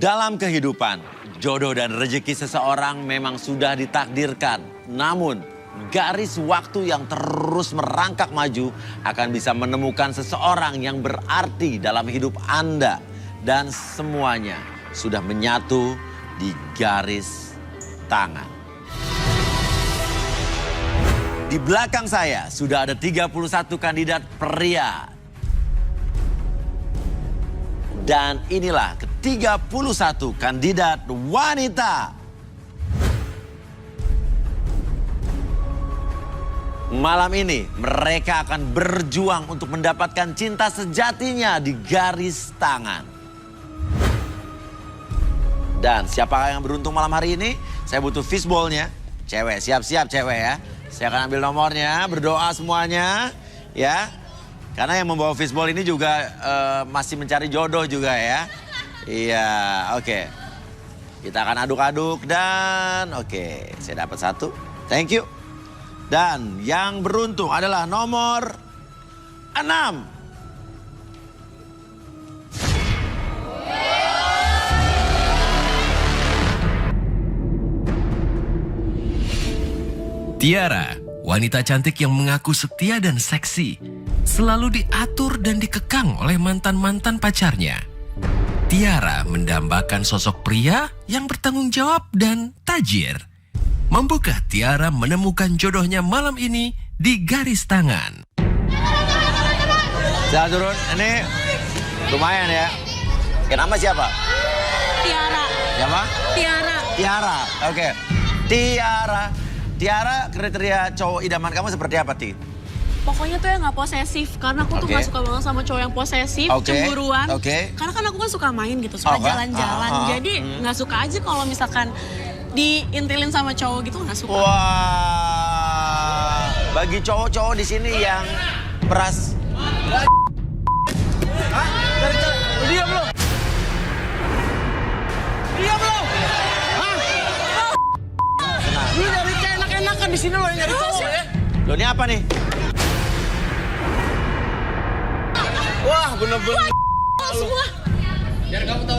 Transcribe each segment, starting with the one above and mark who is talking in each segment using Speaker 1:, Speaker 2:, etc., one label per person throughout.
Speaker 1: Dalam kehidupan, jodoh dan rezeki seseorang memang sudah ditakdirkan. Namun, garis waktu yang terus merangkak maju akan bisa menemukan seseorang yang berarti dalam hidup Anda. Dan semuanya sudah menyatu di garis tangan. Di belakang saya sudah ada 31 kandidat pria. Dan inilah ke-31 kandidat wanita. Malam ini mereka akan berjuang untuk mendapatkan cinta sejatinya di garis tangan. Dan siapakah yang beruntung malam hari ini? Saya butuh fishball-nya. Cewek, siap-siap cewek ya. Saya akan ambil nomornya, berdoa semuanya ya. Karena yang membawa fishball ini juga masih mencari jodoh juga ya. Iya, oke. Kita akan aduk-aduk dan oke, saya dapat satu. Thank you. Dan yang beruntung adalah nomor 6.
Speaker 2: Tiara, wanita cantik yang mengaku setia dan seksi, selalu diatur dan dikekang oleh mantan-mantan pacarnya. Tiara mendambakan sosok pria yang bertanggung jawab dan tajir. Mampukah Tiara menemukan jodohnya malam ini di garis tangan?
Speaker 1: Saya turun, ini lumayan ya. Nama siapa?
Speaker 3: Tiara.
Speaker 1: Siapa?
Speaker 3: Tiara.
Speaker 1: Tiara, oke. Tiara, kriteria cowok idaman kamu seperti apa, Ti?
Speaker 3: Pokoknya tuh yang gak posesif. Karena aku tuh gak suka banget sama cowok yang posesif, cemburuan. Karena kan aku kan suka main gitu, suka jalan-jalan. Jadi gak suka aja kalau misalkan diintilin sama cowok gitu, gak suka.
Speaker 1: Wah, bagi cowok-cowok di sini yang peras... Hah? Diam lo! Diam lo!
Speaker 4: Lu nyari kayak enak-enakan di sini lo yang nyari cowok ya.
Speaker 1: Lo ini apa nih?
Speaker 4: Wah, bener-bener.
Speaker 3: Semua.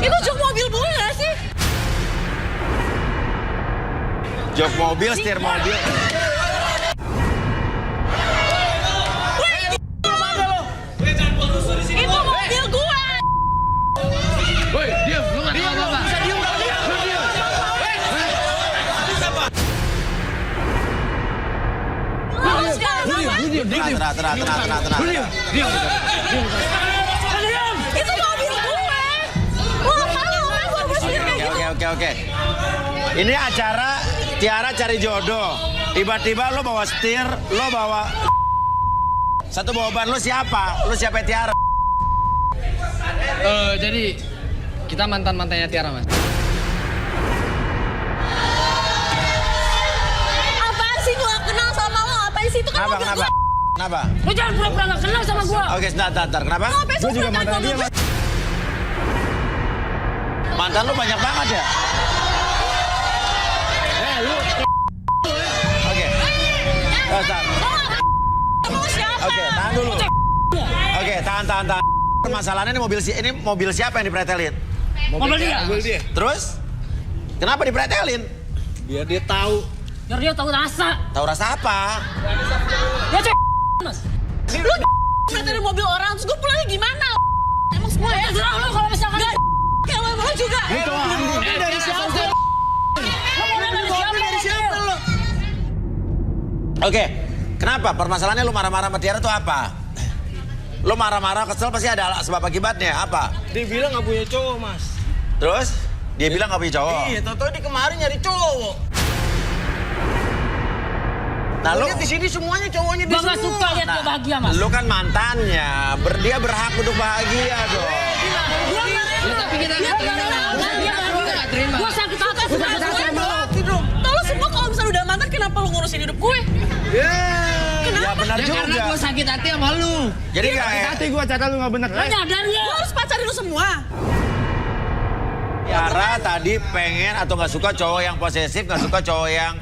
Speaker 3: Itu jok mobil gue gak sih?
Speaker 1: Jok mobil, setir mobil.
Speaker 3: Itu mobil gue.
Speaker 4: Woi, diam. Lu gak tahu apa-apa. Bisa diam.
Speaker 1: Tenang.
Speaker 3: Itu mobil gue. Wah,
Speaker 1: Oke. Ini acara Tiara cari jodoh. Tiba-tiba lo bawa setir, lo bawa... Satu bawa ban, lo siapa? Lo siapa Tiara?
Speaker 5: Jadi kita mantan-mantannya Tiara, Mas.
Speaker 3: Apaan sih gue gak kenal sama lo? Apaan sih itu kan mobil gue?
Speaker 1: Kenapa?
Speaker 3: Lo jangan pura-pura gak kenal sama gue.
Speaker 1: Oke, sebentar. Kenapa?
Speaker 3: Gue juga mantan dia, Mas.
Speaker 1: Mantan lo banyak banget ya? Oke. Oke, tahan dulu. Oke, tahan. Masalahnya ini mobil siapa yang dipretelin?
Speaker 3: Mobil dia.
Speaker 1: Terus? Kenapa dipretelin?
Speaker 4: Biar dia tahu.
Speaker 3: Biar dia tahu rasa.
Speaker 1: Tahu rasa apa?
Speaker 3: Ya Mas. Lu pretelin mobil orang, terus gue pulangnya gimana? Emang semua ya? Terserah lu kalau misalkan. Gak, kalau emang lu juga.
Speaker 4: Dari siapa?
Speaker 1: Oke, kenapa? Permasalahannya lu marah-marah sama Tiara tuh apa? Lu marah-marah, kesel pasti ada sebab akibatnya. Apa?
Speaker 4: Dia bilang gak punya cowok, Mas.
Speaker 1: Terus? Dia bilang gak punya cowok?
Speaker 4: Iya, tau-tau di kemarin nyari cowok.
Speaker 1: Nah lu...
Speaker 4: di sini semuanya cowoknya di
Speaker 3: Gue gak suka liat dia bahagia, Mas.
Speaker 1: Lu kan mantannya, dia berhak untuk bahagia dong.
Speaker 5: Tapi kita nggak terima.
Speaker 3: Gue sakit hati dong. Tolong semua kalau misalnya udah mantan, kenapa lu ngurusin hidup gue?
Speaker 1: Ya benar
Speaker 5: Ya
Speaker 1: juga.
Speaker 5: karena gue sakit hati sama lu.
Speaker 1: Jadi gak ya?
Speaker 4: Hati gue cara lu gak bener.
Speaker 3: Lo nyadar ya? Gue harus pacarin lu semua.
Speaker 1: Tiara tadi pengen atau gak suka cowok yang posesif, gak suka cowok yang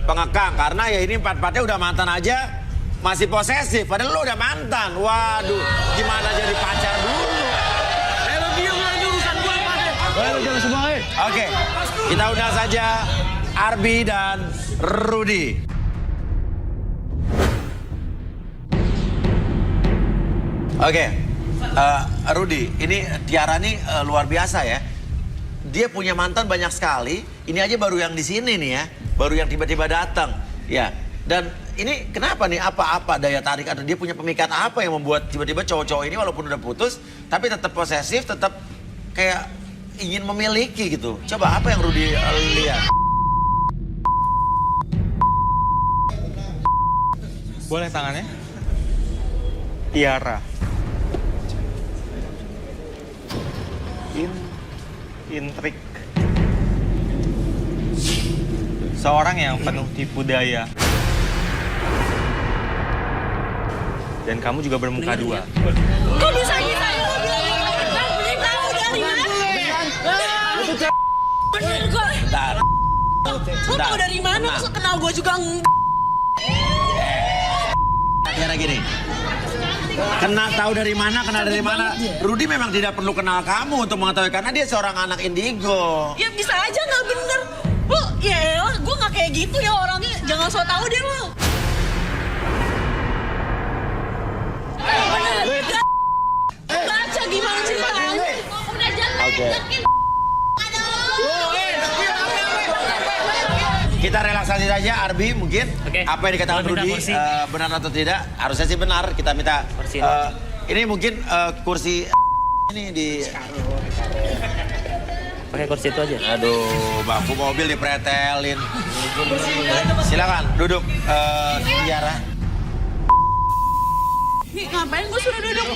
Speaker 1: pengekang. Karena ya ini empat-empatnya udah mantan aja masih posesif. Padahal lu udah mantan. Waduh, gimana jadi pacar dulu?
Speaker 4: Lu diam aja urusan gue, Mas.
Speaker 1: Oke, kita undang saja Arbi dan Rudy. Oke, Rudy, ini Tiara nih luar biasa ya. Dia punya mantan banyak sekali. Ini aja baru yang di sini nih ya, baru yang tiba-tiba datang. Ya, dan ini kenapa nih? Apa daya tarik atau dia punya pemikat apa yang membuat tiba-tiba cowok-cowok ini walaupun udah putus, tapi tetap posesif, tetap kayak ingin memiliki gitu. Coba apa yang Rudy lihat?
Speaker 6: Boleh tangannya? Tiara. Intrik. Seorang yang penuh tipu daya. Dan kamu juga bermuka dua.
Speaker 3: Kok bisa gitu? Beli tahu dari mana? Bener kok.
Speaker 1: Bentar.
Speaker 3: Lo tau dari mana? Lo kenal gue juga
Speaker 1: Tiara gini. Kenal dari mana? Rudy memang tidak perlu kenal kamu untuk mengetahui karena dia seorang anak indigo.
Speaker 3: Ya bisa aja nggak bener. Lo ya elah, gue nggak kayak gitu ya orangnya. Jangan so tau deh lo. Bener. Baca gimana ceritanya? Udah jangan deketin.
Speaker 1: Kita relaksasi saja, Arbi mungkin. Apa yang dikatakan Rudy benar atau tidak? Harusnya sih benar. Kita minta ini mungkin kursi ini di.
Speaker 7: Pakai kursi itu aja.
Speaker 1: Aduh, bangku mobil dipretelin. Silakan duduk, Tiara.
Speaker 3: Nih ngapain gue suruh duduk?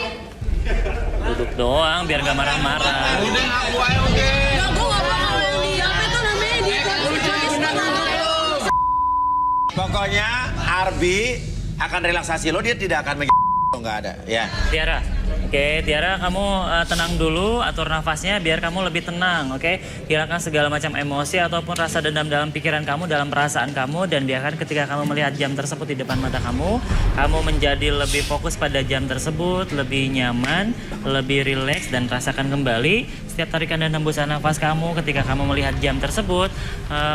Speaker 7: Duduk doang biar gak marah-marah.
Speaker 4: Udah ngaku aja oke.
Speaker 3: Ya gue gak bakal di apa itu namanya di
Speaker 1: Pokoknya Arbi akan relaksasi lo, dia tidak akan nggak ada, ya.
Speaker 7: Tiara, oke, Tiara kamu tenang dulu, atur nafasnya biar kamu lebih tenang, oke? Hilangkan segala macam emosi ataupun rasa dendam dalam pikiran kamu, dalam perasaan kamu, dan biarkan ketika kamu melihat jam tersebut di depan mata kamu menjadi lebih fokus pada jam tersebut, lebih nyaman, lebih rileks, dan rasakan kembali setiap tarikan dan hembusan nafas kamu ketika kamu melihat jam tersebut,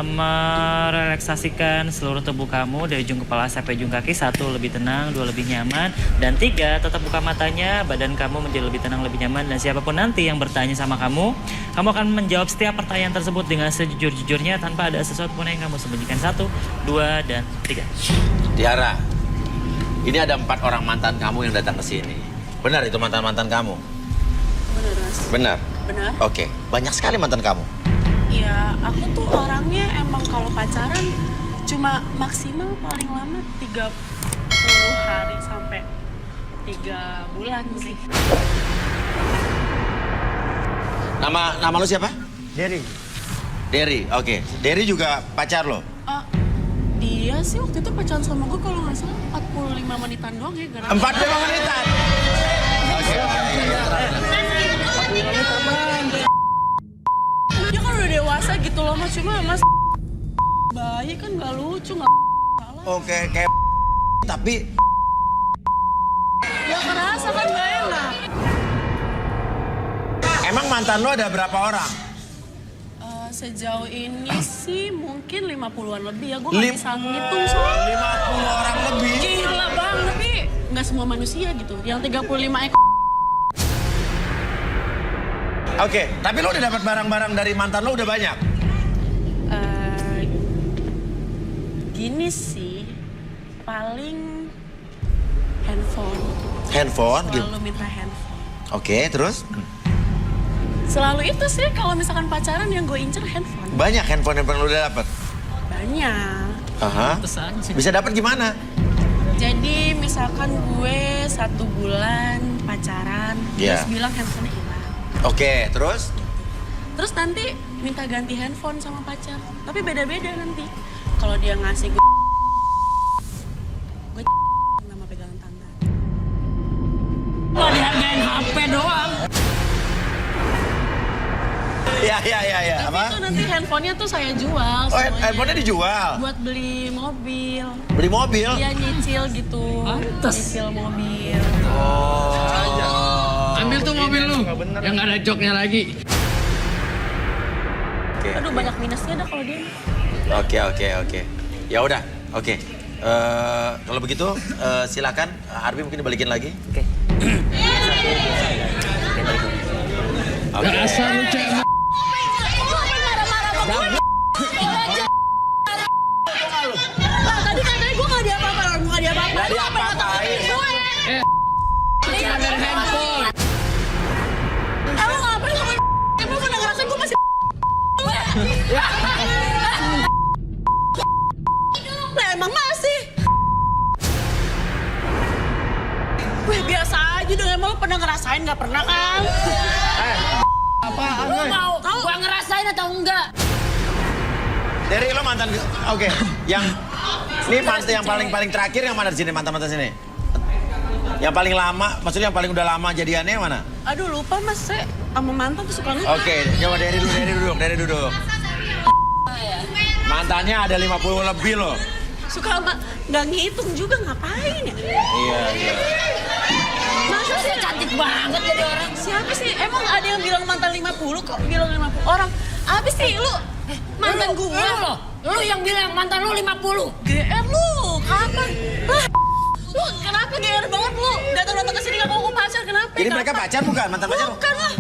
Speaker 7: merelaksasikan seluruh tubuh kamu dari ujung kepala sampai ujung kaki. 1, lebih tenang, 2, lebih nyaman, dan 3, tetap buka matanya, badan kamu menjadi lebih tenang, lebih nyaman, dan siapapun nanti yang bertanya sama kamu akan menjawab setiap pertanyaan tersebut dengan sejujur-jujurnya tanpa ada sesuatu pun yang kamu sembunyikan. 1, 2, dan 3.
Speaker 1: Tiara, ini ada 4 orang mantan kamu yang datang ke sini. Benar itu mantan-mantan kamu?
Speaker 3: Bener, Mas.
Speaker 1: Benar?
Speaker 3: Benar.
Speaker 1: Oke, banyak sekali mantan kamu.
Speaker 3: Ya, aku tuh orangnya emang kalau pacaran cuma maksimal paling lama 30 hari sampai 3 bulan sih.
Speaker 1: Nama lu siapa? Derry, oke. Derry juga pacar lo?
Speaker 3: Dia sih waktu itu pacaran sama gue kalau nggak salah 45 menitan doang ya.
Speaker 1: 45 menitan?
Speaker 3: Dia kan udah dewasa gitu loh Mas, cuma Mas bayi kan nggak lucu, nggak salah.
Speaker 1: Oke, kayak tapi
Speaker 3: Ya kerasa kan nggak enak.
Speaker 1: emang mantan lo ada berapa orang?
Speaker 3: Sejauh ini sih mungkin 50-an lebih ya, gue nggak bisa ngitung soalnya.
Speaker 1: 50 orang lebih?
Speaker 3: Gila banget, tapi nggak semua manusia gitu. Yang 35 ekor.
Speaker 1: Oke, tapi lo udah dapat barang-barang dari mantan lo udah banyak?
Speaker 3: Gini sih, paling handphone.
Speaker 1: Handphone?
Speaker 3: Selalu minta handphone.
Speaker 1: Oke, terus?
Speaker 3: Selalu itu sih kalau misalkan pacaran yang gue incer handphone.
Speaker 1: Banyak handphone lo udah dapat?
Speaker 3: Banyak.
Speaker 1: Aha. Bisa dapat gimana?
Speaker 3: Jadi misalkan gue 1 bulan pacaran,
Speaker 1: Yeah.
Speaker 3: terus bilang handphonenya hilang.
Speaker 1: Oke, terus?
Speaker 3: Terus nanti minta ganti handphone sama pacar. Tapi beda-beda nanti. Kalau dia ngasih gue nama pegangan tangan. Kalau dihargain HP doang.
Speaker 1: Ya.
Speaker 3: Tapi
Speaker 1: Apa?
Speaker 3: itu nanti handphonenya tuh saya jual.
Speaker 1: Oh, handphonenya dijual?
Speaker 3: Buat beli mobil.
Speaker 1: Beli mobil?
Speaker 3: Iya nyicil gitu. Nyicil mobil.
Speaker 1: Oh.
Speaker 5: Ambil tuh mobil lu, yang gak ada joknya lagi.
Speaker 1: Oke.
Speaker 3: Aduh banyak minusnya dah kalau dia.
Speaker 1: Oke. Ya udah, oke. Kalau begitu silakan Arbi mungkin dibalikin lagi.
Speaker 7: Oke. Oke, balik lagi.
Speaker 1: Oke.
Speaker 4: Dasar lu cewek.
Speaker 3: Tadi katanya gue gak diapa-apain.
Speaker 1: Nggak diapa-apain.
Speaker 5: Kamera handphone.
Speaker 3: Emang ngapain ngomongin emang pernah ngerasain gue masih Lah emang masih. Weh biasa aja dong, emang lo pernah ngerasain gak pernah kan?
Speaker 5: Apaan
Speaker 3: Lo
Speaker 5: gue?
Speaker 3: mau gua ngerasain atau enggak?
Speaker 1: Dari lo mantan, oke. Yang ini mantan yang paling terakhir yang mana di sini mantan sini? Yang paling lama, maksudnya yang paling udah lama jadiannya yang mana?
Speaker 3: Aduh lupa mas, saya sama mantan tuh suka lupa.
Speaker 1: Oke, coba dari duduk. Mantannya ada 50 lebih loh.
Speaker 3: Suka sama, gak ngitung juga ngapain ya?
Speaker 1: Iya.
Speaker 3: Masa sih cantik banget jadi orang? Siapa sih? Emang ada yang bilang mantan 50 kok bilang 50 orang? Abis sih lu, mantan gua.
Speaker 8: Lu yang bilang mantan lu 50.
Speaker 3: GR lu, kapan? Lah, lu kenapa GR banget lu? Datang-datang ke sini gak mau pacar, kenapa?
Speaker 1: Jadi mereka pacar bukan? Mantan pacar?
Speaker 3: Bukan lah.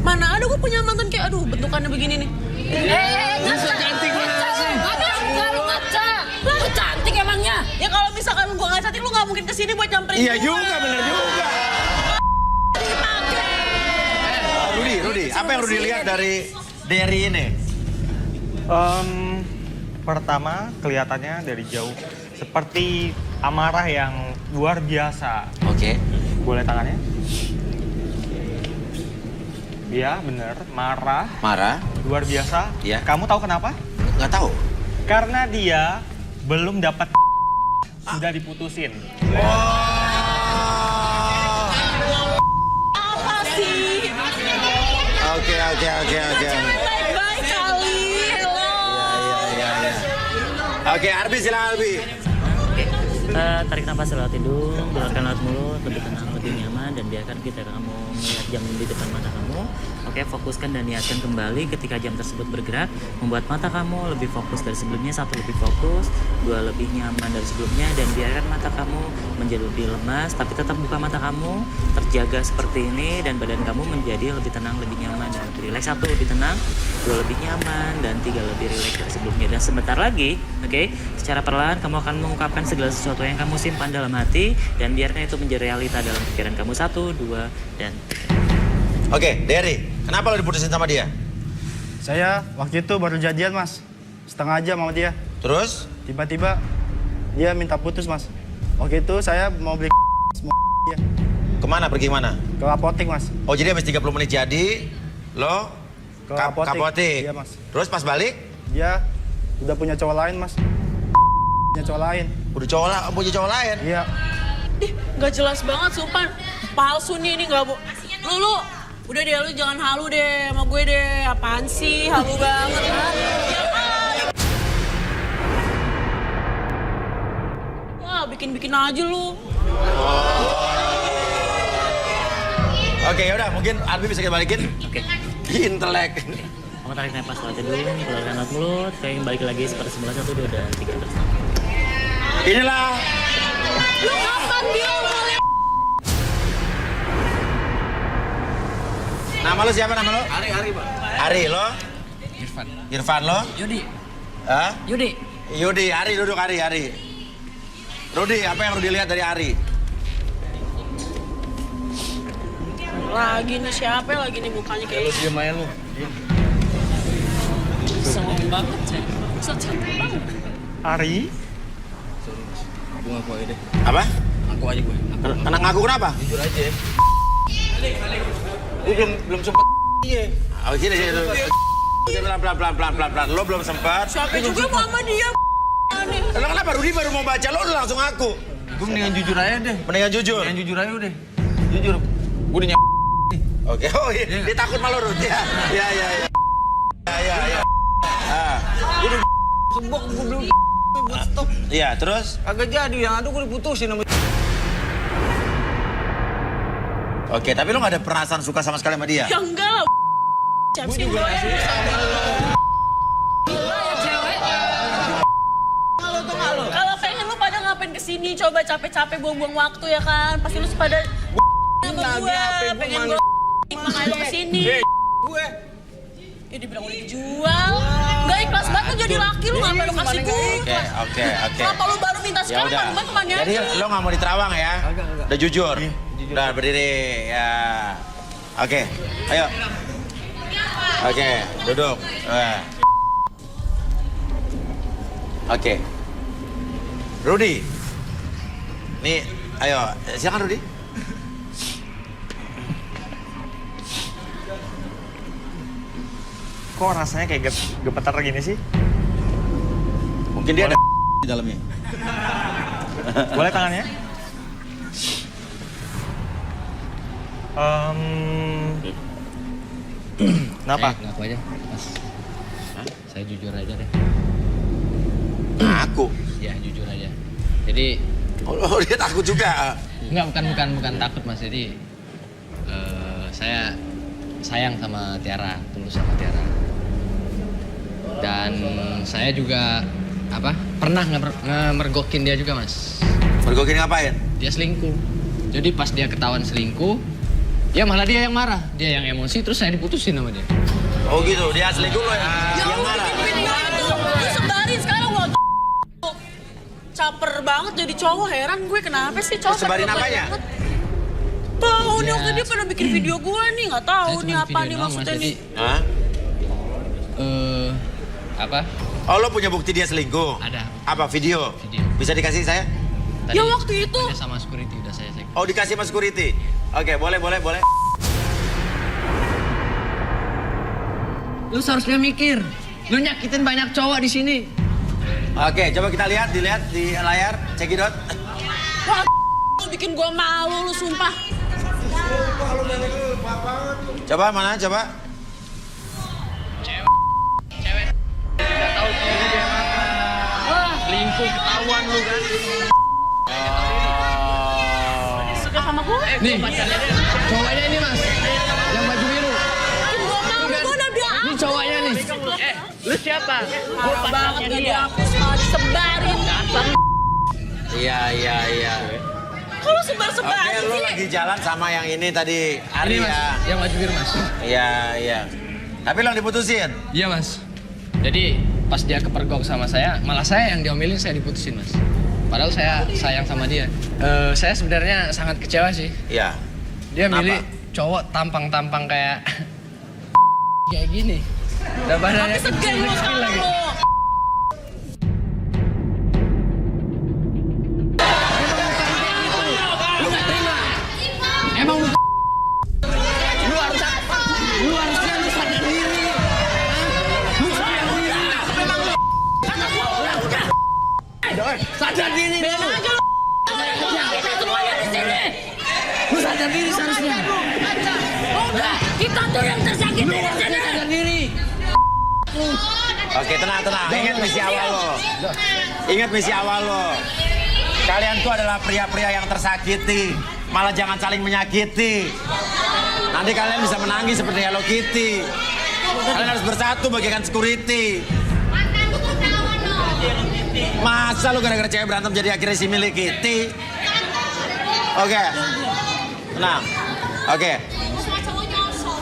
Speaker 3: Mana ada gue punya mantan kayak, aduh bentukannya begini nih.
Speaker 8: Ngaca.
Speaker 5: cantik banget sih.
Speaker 8: Enggak lu ngaca. Lu cantik emangnya.
Speaker 3: Ya kalau misalkan gue gak cantik, lu gak mungkin kesini buat nyamperin
Speaker 1: Iya
Speaker 3: gua.
Speaker 1: juga, bener juga. Rudi, apa yang Rudi lihat dari ini?
Speaker 6: Pertama, kelihatannya dari jauh seperti amarah yang luar biasa.
Speaker 1: Oke.
Speaker 6: Boleh tangannya? Iya, bener. Marah, luar biasa.
Speaker 1: Iya.
Speaker 6: Kamu tahu kenapa?
Speaker 1: Nggak tahu.
Speaker 6: Karena dia belum dapat sudah diputusin.
Speaker 3: Apa sih?
Speaker 1: Oke.
Speaker 3: Baik-baik kali, hello.
Speaker 1: Iya. Oke, Arbi silakan Arbi.
Speaker 7: Oke, tarik nafas lewat hidung, keluarkan lewat mulut, lebih tenang, lebih nyaman, dan biarkan kita kamu melihat jam di depan mata kamu. Oke, fokuskan dan niatkan kembali ketika jam tersebut bergerak, membuat mata kamu lebih fokus dari sebelumnya, 1 lebih fokus, 2 lebih nyaman dari sebelumnya, dan biarkan mata kamu menjadi lebih lemas, tapi tetap buka mata kamu, terjaga seperti ini, dan badan kamu menjadi lebih tenang, lebih nyaman, dan lebih rileks. 1 lebih tenang, 2 lebih nyaman, dan 3 lebih rileks dari sebelumnya. Dan sebentar lagi, oke, secara perlahan kamu akan mengungkapkan segala sesuatu yang kamu simpan dalam hati, dan biarkan itu menjadi realita dalam pikiran kamu. 1, 2, dan 3.
Speaker 1: Oke, Derry, kenapa lo diputusin sama dia?
Speaker 9: Saya waktu itu baru jadian mas, setengah jam sama dia.
Speaker 1: Terus?
Speaker 9: Tiba-tiba dia minta putus mas. Waktu itu saya mau beli semua dia.
Speaker 1: Kemana, pergi mana?
Speaker 9: Ke apotek mas.
Speaker 1: Oh jadi habis 30 menit jadi, lo
Speaker 9: Ke apotek. Iya mas.
Speaker 1: Terus pas balik?
Speaker 9: Dia udah punya cowok lain mas. Punya cowok lain.
Speaker 1: Punya cowok lain?
Speaker 9: Iya.
Speaker 3: Ih, gak jelas banget sumpah. Palsu nih ini gak bu. Lu, udah deh lu jangan halu deh sama gue deh. Apaan sih, halu banget. Wah, bikin-bikin aja lu.
Speaker 1: Oke, yaudah mungkin Arbi bisa kita balikin.
Speaker 7: Oke.
Speaker 1: Intelek.
Speaker 7: Kamu tarik nafas lewat hidung, keluarkan lewat mulut, kayak balik lagi seperti semula. 1, 2, dan 3 terus.
Speaker 1: Inilah.
Speaker 3: Lu kapan bilang boleh?
Speaker 1: Nama lo siapa nama lo?
Speaker 5: Ari, Pak.
Speaker 1: Ari, lo? Irfan lo?
Speaker 8: Yudi.
Speaker 1: Hah?
Speaker 8: Yudi.
Speaker 1: Ari duduk Ari. Rudi, apa yang Rudi lihat dari Ari?
Speaker 3: Lagi nih siapa lagi nih mukanya kayak
Speaker 5: Lu diem aja lu.
Speaker 8: Sombong banget sih. So cantik banget.
Speaker 6: Ari,
Speaker 5: Gue ngaku aja deh.
Speaker 1: Apa?
Speaker 5: Ngaku aja gue.
Speaker 1: Anak ngaku kenapa?
Speaker 5: Jujur aja. Gue belum sempet. Iya.
Speaker 1: Oh, sini. Pelan. Lo belum sempat.
Speaker 3: siapa juga mau sama dia.
Speaker 1: Lo kenapa Rudi baru mau baca, lo udah langsung ngaku?
Speaker 5: Gue mendingan jujur aja deh.
Speaker 1: Mendingan jujur.
Speaker 5: Mendingan jujur aja udah. Jujur. Gue udah
Speaker 1: Oke, oh iya. Dia takut malu Rudi. Ya.
Speaker 5: sembok gue belum buat stop.
Speaker 1: Iya, terus?
Speaker 5: Agak jadi yang ada gue diputusin sama.
Speaker 1: Oke, tapi lo gak ada perasaan suka sama sekali sama dia?
Speaker 3: Ya enggak lah. Siapa sih gue? kesini, coba capek-capek buang-buang waktu ya kan. Pasti lu pada sama gue, pengen gue makanya lu kesini.
Speaker 5: Gue.
Speaker 3: Ya dibilang udah dijual. Gak ikhlas banget tuh jadi laki lu, ngapain lu kasih gue?
Speaker 1: Oke.
Speaker 3: Kenapa lu baru minta sekarang, teman temannya
Speaker 1: Jadi lo gak mau diterawang ya? Udah jujur? Udah berdiri, ya. Oke, ayo. Oke, duduk. Oke. Rudy. Nih, ayo. Silakan Rudy.
Speaker 6: Kok rasanya kayak gemetar gini sih?
Speaker 1: Mungkin dia ada di dalamnya.
Speaker 6: Boleh tangannya? Kenapa?
Speaker 4: Ngaku aja, Mas. Saya jujur aja deh.
Speaker 1: Aku?
Speaker 4: Ya, jujur aja. Jadi...
Speaker 1: Oh, dia takut juga?
Speaker 4: Enggak, bukan takut, Mas. Jadi... saya sayang sama Tiara, tulus sama Tiara. Dan saya juga... pernah ngemergokin dia juga, Mas.
Speaker 1: Mergokin ngapain?
Speaker 4: Dia selingkuh. Jadi pas dia ketahuan selingkuh, ya malah dia yang marah. Dia yang emosi, terus saya diputusin sama dia.
Speaker 1: Oh gitu, dia selingkuh lo yang marah?
Speaker 3: Lu sebarin sekarang lo. Caper banget jadi cowok, heran gue kenapa sih cowok.
Speaker 1: Sebarin apanya?
Speaker 3: Tahu nih waktu dia pernah bikin video gue nih, nggak tahu nih apa nih maksudnya nih.
Speaker 1: Hah?
Speaker 4: Apa?
Speaker 1: Oh lo punya bukti dia selingkuh?
Speaker 4: Ada.
Speaker 1: Apa video? Bisa dikasih saya?
Speaker 4: Tadi
Speaker 3: ya waktu itu.
Speaker 4: ada sama security udah saya cek.
Speaker 1: Oh dikasih sama security? Oke, boleh.
Speaker 4: Lu seharusnya mikir. Lu nyakitin banyak cowok di sini.
Speaker 1: Oke, coba kita dilihat di layar, cekidot.
Speaker 3: Wah, lu bikin gue malu lu sumpah.
Speaker 1: Coba mana, coba.
Speaker 4: Cewek. Gak tahu diri dia apa. Selingkuh ketahuan lu kan.
Speaker 3: Suka sama gue?
Speaker 4: Nih, cowoknya ini Mas. Yang baju biru.
Speaker 3: Bikin gue malu, gue udah bilang.
Speaker 4: Ini cowoknya nih. Lu siapa?
Speaker 3: Gue banget gak dihapus, malah disebarin.
Speaker 1: Iya.
Speaker 3: Kok lu sebar-sebarin
Speaker 1: Oke, lu
Speaker 3: sih?
Speaker 1: lagi jalan sama yang ini tadi,
Speaker 4: Ini Mas,
Speaker 1: Arya.
Speaker 4: yang baju biru Mas.
Speaker 1: Iya. Tapi lo diputusin?
Speaker 4: Iya Mas. Jadi pas dia kepergok sama saya, malah saya yang diomelin, saya diputusin Mas. Padahal saya sayang sama dia. Saya sebenarnya sangat kecewa sih.
Speaker 1: Iya.
Speaker 4: Dia
Speaker 1: Kenapa?
Speaker 4: milih cowok tampang-tampang kayak kayak gini. Dan badannya
Speaker 3: Tapi segan lu sekarang lu.
Speaker 4: Lu gak terima. Emang lu harusnya lu sadar diri. Lu sadar diri. Memang lu. Sadar diri lu.
Speaker 8: Kita semuanya di sini.
Speaker 4: Lu sadar diri seharusnya.
Speaker 8: Udah, kita tuh yang tersakiti di sini.
Speaker 4: Sadar diri.
Speaker 1: Oke, tenang. Ingat misi awal lo. Kalian tuh adalah pria-pria yang tersakiti. Malah jangan saling menyakiti. Nanti kalian bisa menangis seperti Hello Kitty. Kalian harus bersatu bagaikan security. Masa lu gara-gara cewek berantem jadi akhirnya si milik Kitty? Oke. Tenang. Oke.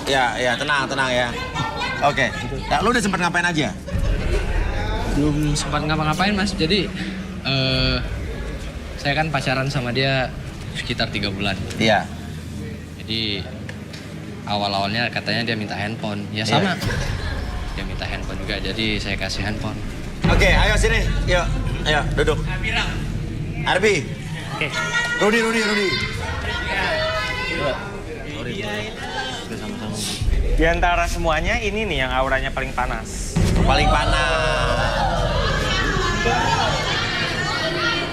Speaker 1: Ya, tenang ya. Oke. Nah, lu udah sempat ngapain aja?
Speaker 4: Belum sempat ngapa-ngapain Mas. Jadi saya kan pacaran sama dia sekitar 3 bulan.
Speaker 1: Iya.
Speaker 4: Jadi awal-awalnya katanya dia minta handphone. Ya sama. Dia minta handphone juga, jadi saya kasih handphone.
Speaker 1: Oke, ayo sini. Yuk, ayo duduk. Arbi.
Speaker 7: Oke.
Speaker 1: Rudy.
Speaker 6: Di antara semuanya ini nih yang auranya paling panas.
Speaker 1: Paling panas.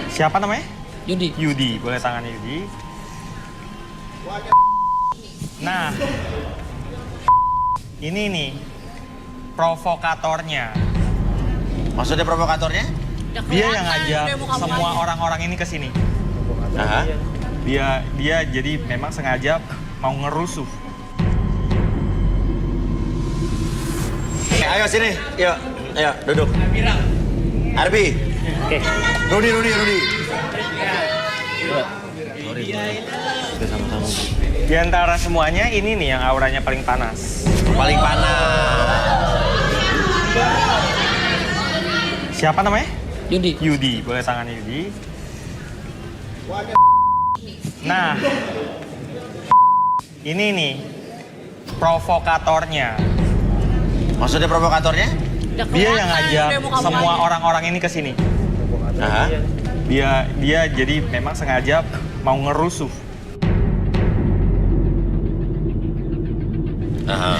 Speaker 6: Siapa namanya?
Speaker 4: Yudi.
Speaker 6: Boleh tangan Yudi. Nah, ini nih provokatornya.
Speaker 1: Maksudnya provokatornya?
Speaker 6: Dia yang ngajak semua orang-orang ini ke sini.
Speaker 1: Aha.
Speaker 6: Dia jadi memang sengaja mau ngerusuh.
Speaker 1: Oke, ayo sini. Yuk, duduk. Arbi.
Speaker 7: Oke.
Speaker 1: Rudi.
Speaker 6: Di antara semuanya ini nih yang auranya paling panas.
Speaker 1: Paling panas.
Speaker 6: Siapa namanya?
Speaker 4: Yudi.
Speaker 6: Boleh tangan Yudi. Nah, ini nih provokatornya.
Speaker 1: Maksudnya provokatornya?
Speaker 6: Dia yang ngajak semua orang-orang ini ke sini. Dia jadi memang sengaja mau ngerusuh.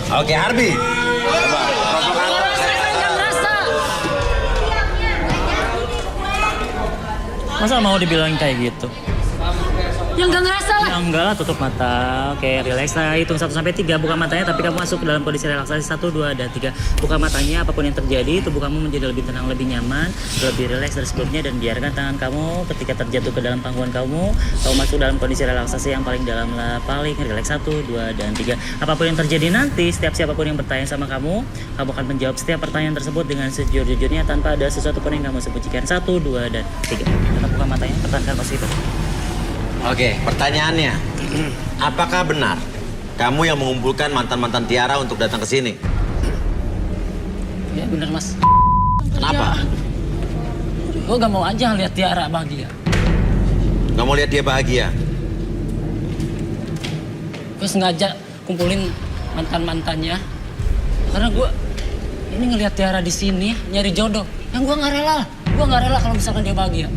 Speaker 1: Oke, Harbi. Coba, provokator.
Speaker 7: Masa mau dibilang kayak gitu?
Speaker 8: Yang nggak ngerasa lah.
Speaker 7: Ya enggak lah, tutup mata. Oke, relax. Nah, hitung 1-3. Buka matanya, tapi kamu masuk ke dalam kondisi relaksasi. 1, 2, dan 3. Buka matanya, apapun yang terjadi, tubuh kamu menjadi lebih tenang, lebih nyaman, lebih relax dari sebelumnya. Dan biarkan tangan kamu ketika terjatuh ke dalam pangkuan kamu masuk dalam kondisi relaksasi yang paling dalam, paling relax. 1, 2, dan 3. Apapun yang terjadi nanti, setiap siapapun yang bertanya sama kamu akan menjawab setiap pertanyaan tersebut dengan sejujur-jujurnya tanpa ada sesuatu pun yang kamu sembunyikan. 1, 2, dan 3. Tetap buka matanya, pertahankan posisi itu.
Speaker 1: Oke, pertanyaannya. Apakah benar kamu yang mengumpulkan mantan-mantan Tiara untuk datang ke sini?
Speaker 4: Ya benar, Mas.
Speaker 1: Kenapa?
Speaker 4: Gue gak mau aja lihat Tiara bahagia.
Speaker 1: Gak mau lihat dia bahagia?
Speaker 4: Gue sengaja kumpulin mantan-mantannya. Karena gue ini ngelihat Tiara di sini nyari jodoh. Yang gue nggak rela. Gue nggak rela kalau misalkan dia bahagia.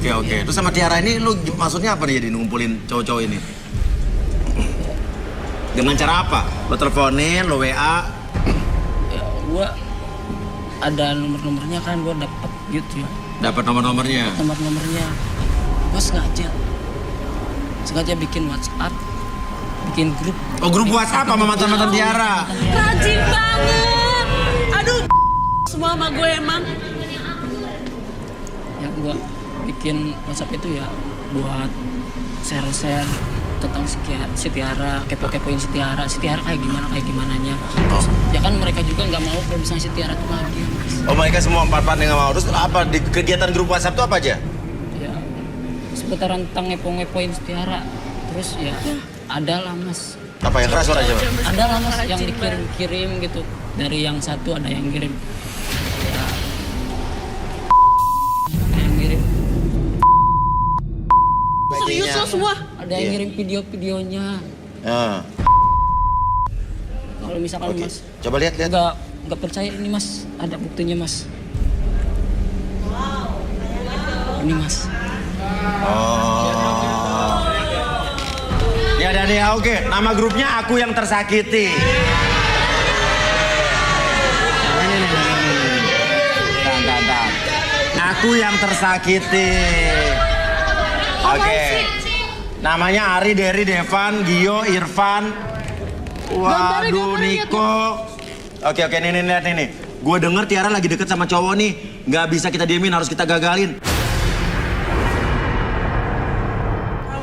Speaker 1: Oke. Terus sama Tiara ini lu maksudnya apa nih jadi ngumpulin cowok-cowok ini? Dengan cara apa? Lo teleponin, lo WA?
Speaker 4: Ya, gue ada nomor-nomornya kan, gue dapet gitu ya.
Speaker 1: Dapat nomor-nomornya?
Speaker 4: Nomor-nomornya. Gue sengaja bikin WhatsApp, bikin grup.
Speaker 1: Oh, grup WhatsApp sama mantan-mantan Tiara?
Speaker 3: Rajin banget. Aduh, semua sama gue emang.
Speaker 4: Ya, gue bikin WhatsApp itu ya buat share-share tentang si Tiara, kepo-kepoin si Tiara kayak gimananya. Ya kan mereka juga nggak mau kalau misalnya si Tiara tuh bahagia, Mas.
Speaker 1: Oh, mereka semua empat-empat nggak mau. Terus apa di kegiatan grup WhatsApp tuh apa aja?
Speaker 4: Ya seputaran tentang ngepo-ngepoin si Tiara. Terus ya ada lah, Mas.
Speaker 1: Apa yang keras suaranya?
Speaker 4: Ada lah, Mas, yang dikirim-kirim gitu. Dari yang satu ada yang kirim. Ya, ada yang kirim.
Speaker 3: Serius lo semua?
Speaker 4: Ada yang ngirim video-videonya. Kalau misalkan Mas,
Speaker 1: coba lihat.
Speaker 4: Nggak percaya ini, Mas, ada buktinya, Mas. Ini, Mas.
Speaker 1: Oh. Ya dan ya, oke. Nama grupnya Aku Yang Tersakiti. Aku Yang Tersakiti. Oke. Namanya Ari, Dery, Devan, Gio, Irfan. Waduh, Niko. Oke, nih, lihat nih. Gue denger Tiara lagi deket sama cowok nih. Nggak bisa kita diemin, harus kita gagalin.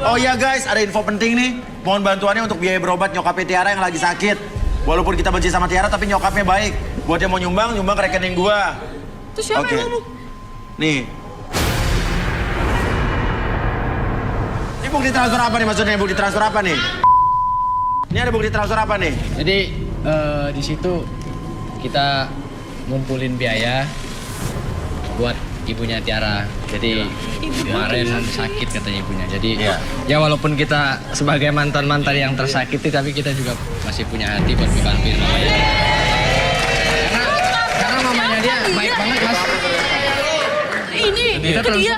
Speaker 1: Oh ya guys, ada info penting nih. Mohon bantuannya untuk biaya berobat nyokapnya Tiara yang lagi sakit. Walaupun kita benci sama Tiara, tapi nyokapnya baik. Buat yang mau nyumbang ke rekening gua.
Speaker 3: Terus siapa yang ngomong?
Speaker 1: Nih. Ini bukti transfer apa nih maksudnya? Bukti transfer apa nih? Ini ada bukti transfer apa nih?
Speaker 4: Jadi di situ kita ngumpulin biaya buat ibunya Tiara. Jadi kemarin sakit katanya ibunya. Jadi ya walaupun kita sebagai mantan-mantan yang tersakiti, tapi kita juga masih punya hati buat ngebantuin mamanya. Karena mamanya dia baik banget, Mas.
Speaker 3: Ini ke dia.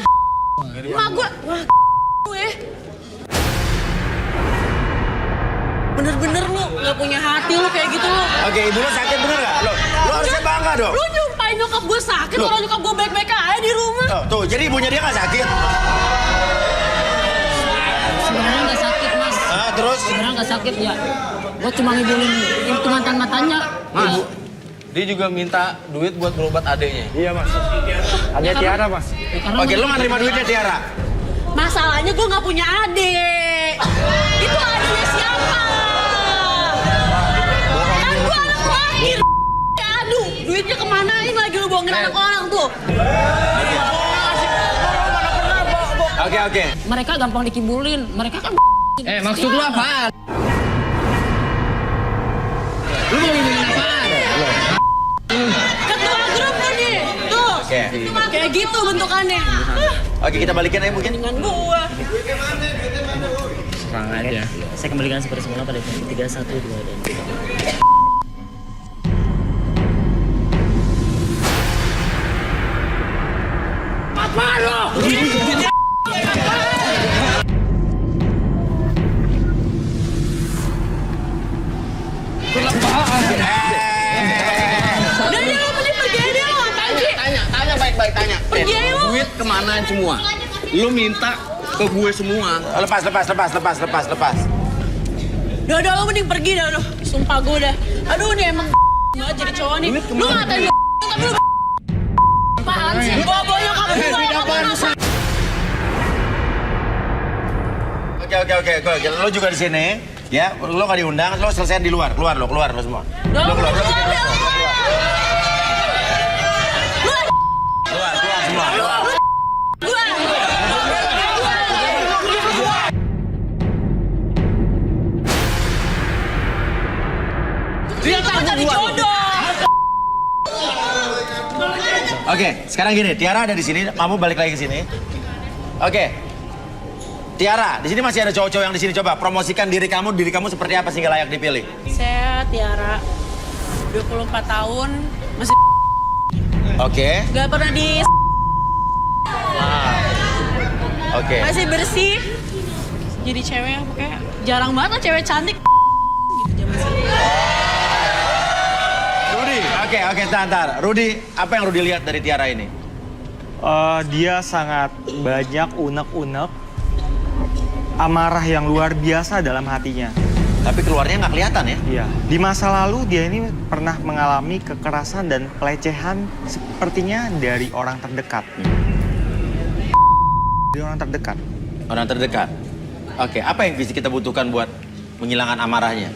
Speaker 3: Mak gue. Wah, gue. Bener-bener lu gak punya hati lu kayak gitu lu.
Speaker 1: Oke, ibu lu sakit bener gak? Lu harusnya bangga dong.
Speaker 3: Lu nyumpain nyokap gue sakit, orang nyokap gue baik-baik aja di rumah.
Speaker 1: Tuh, jadi ibunya dia gak sakit?
Speaker 4: Sebenarnya gak sakit, Mas.
Speaker 1: Terus?
Speaker 4: Sebenarnya gak sakit ya. Gue cuma ngibulin itu mantan-mantannya.
Speaker 5: Mas, dia juga minta duit buat berobat adeknya.
Speaker 6: Iya, Mas. Adek Tiara, Mas.
Speaker 1: Oke, lu gak terima duitnya Tiara?
Speaker 3: Masalahnya gue gak punya adik. Itu adiknya siapa? Kan gue anak lahir. Aduh, duit Duitnya kemanain lagi lu bohongin anak orang tuh?
Speaker 1: Oke.
Speaker 8: Mereka gampang dikibulin. Mereka kan
Speaker 4: maksud lu apaan? Lu mau ngomongin apaan?
Speaker 3: Ketua grup kan nih, tuh.
Speaker 1: Oke.
Speaker 3: Kayak gitu bentukannya.
Speaker 1: Oke, kita balikin aja mungkin.
Speaker 3: Dengan gua.
Speaker 4: Serang aja.
Speaker 7: Saya kembalikan seperti semula pada jam 3, 1, 2, dan 3.
Speaker 8: apaan lo?
Speaker 5: Tanya baik-baik, tanya.
Speaker 3: Pergi aja lu.
Speaker 5: Duit kemana semua? Lu minta ke gue semua.
Speaker 1: Lepas.
Speaker 3: Udah lo mending pergi dah. Sumpah gue dah. Aduh nih emang banget jadi cowok nih. Lu ngatain gue tapi lu apaan sih? Bawa nyokap gue.
Speaker 1: Oke. Lo juga di sini, ya. Lo nggak diundang, lo selesaiin di luar. Keluar lo semua. Lo keluar semua.
Speaker 3: Dia tak jadi jodoh.
Speaker 1: Oke, sekarang gini, Tiara ada di sini, kamu balik lagi ke sini. Oke. Tiara, di sini masih ada cowok-cowok yang di sini. Coba promosikan diri kamu seperti apa sehingga layak dipilih.
Speaker 3: Saya Tiara, 24 tahun, masih
Speaker 1: Oke.
Speaker 3: gak pernah di
Speaker 1: Oke.
Speaker 3: masih bersih. Jadi cewek kayak jarang banget lah cewek cantik. Gitu zaman
Speaker 1: Rudy, oke, sebentar. Rudy, apa yang Rudy lihat dari Tiara ini?
Speaker 6: Dia sangat banyak unek-unek, amarah yang luar biasa dalam hatinya.
Speaker 1: Tapi keluarnya nggak kelihatan ya?
Speaker 6: Iya. Di masa lalu dia ini pernah mengalami kekerasan dan pelecehan sepertinya dari orang terdekat. Dari orang terdekat.
Speaker 1: Orang terdekat. Oke, apa yang bisa kita butuhkan buat menghilangkan amarahnya?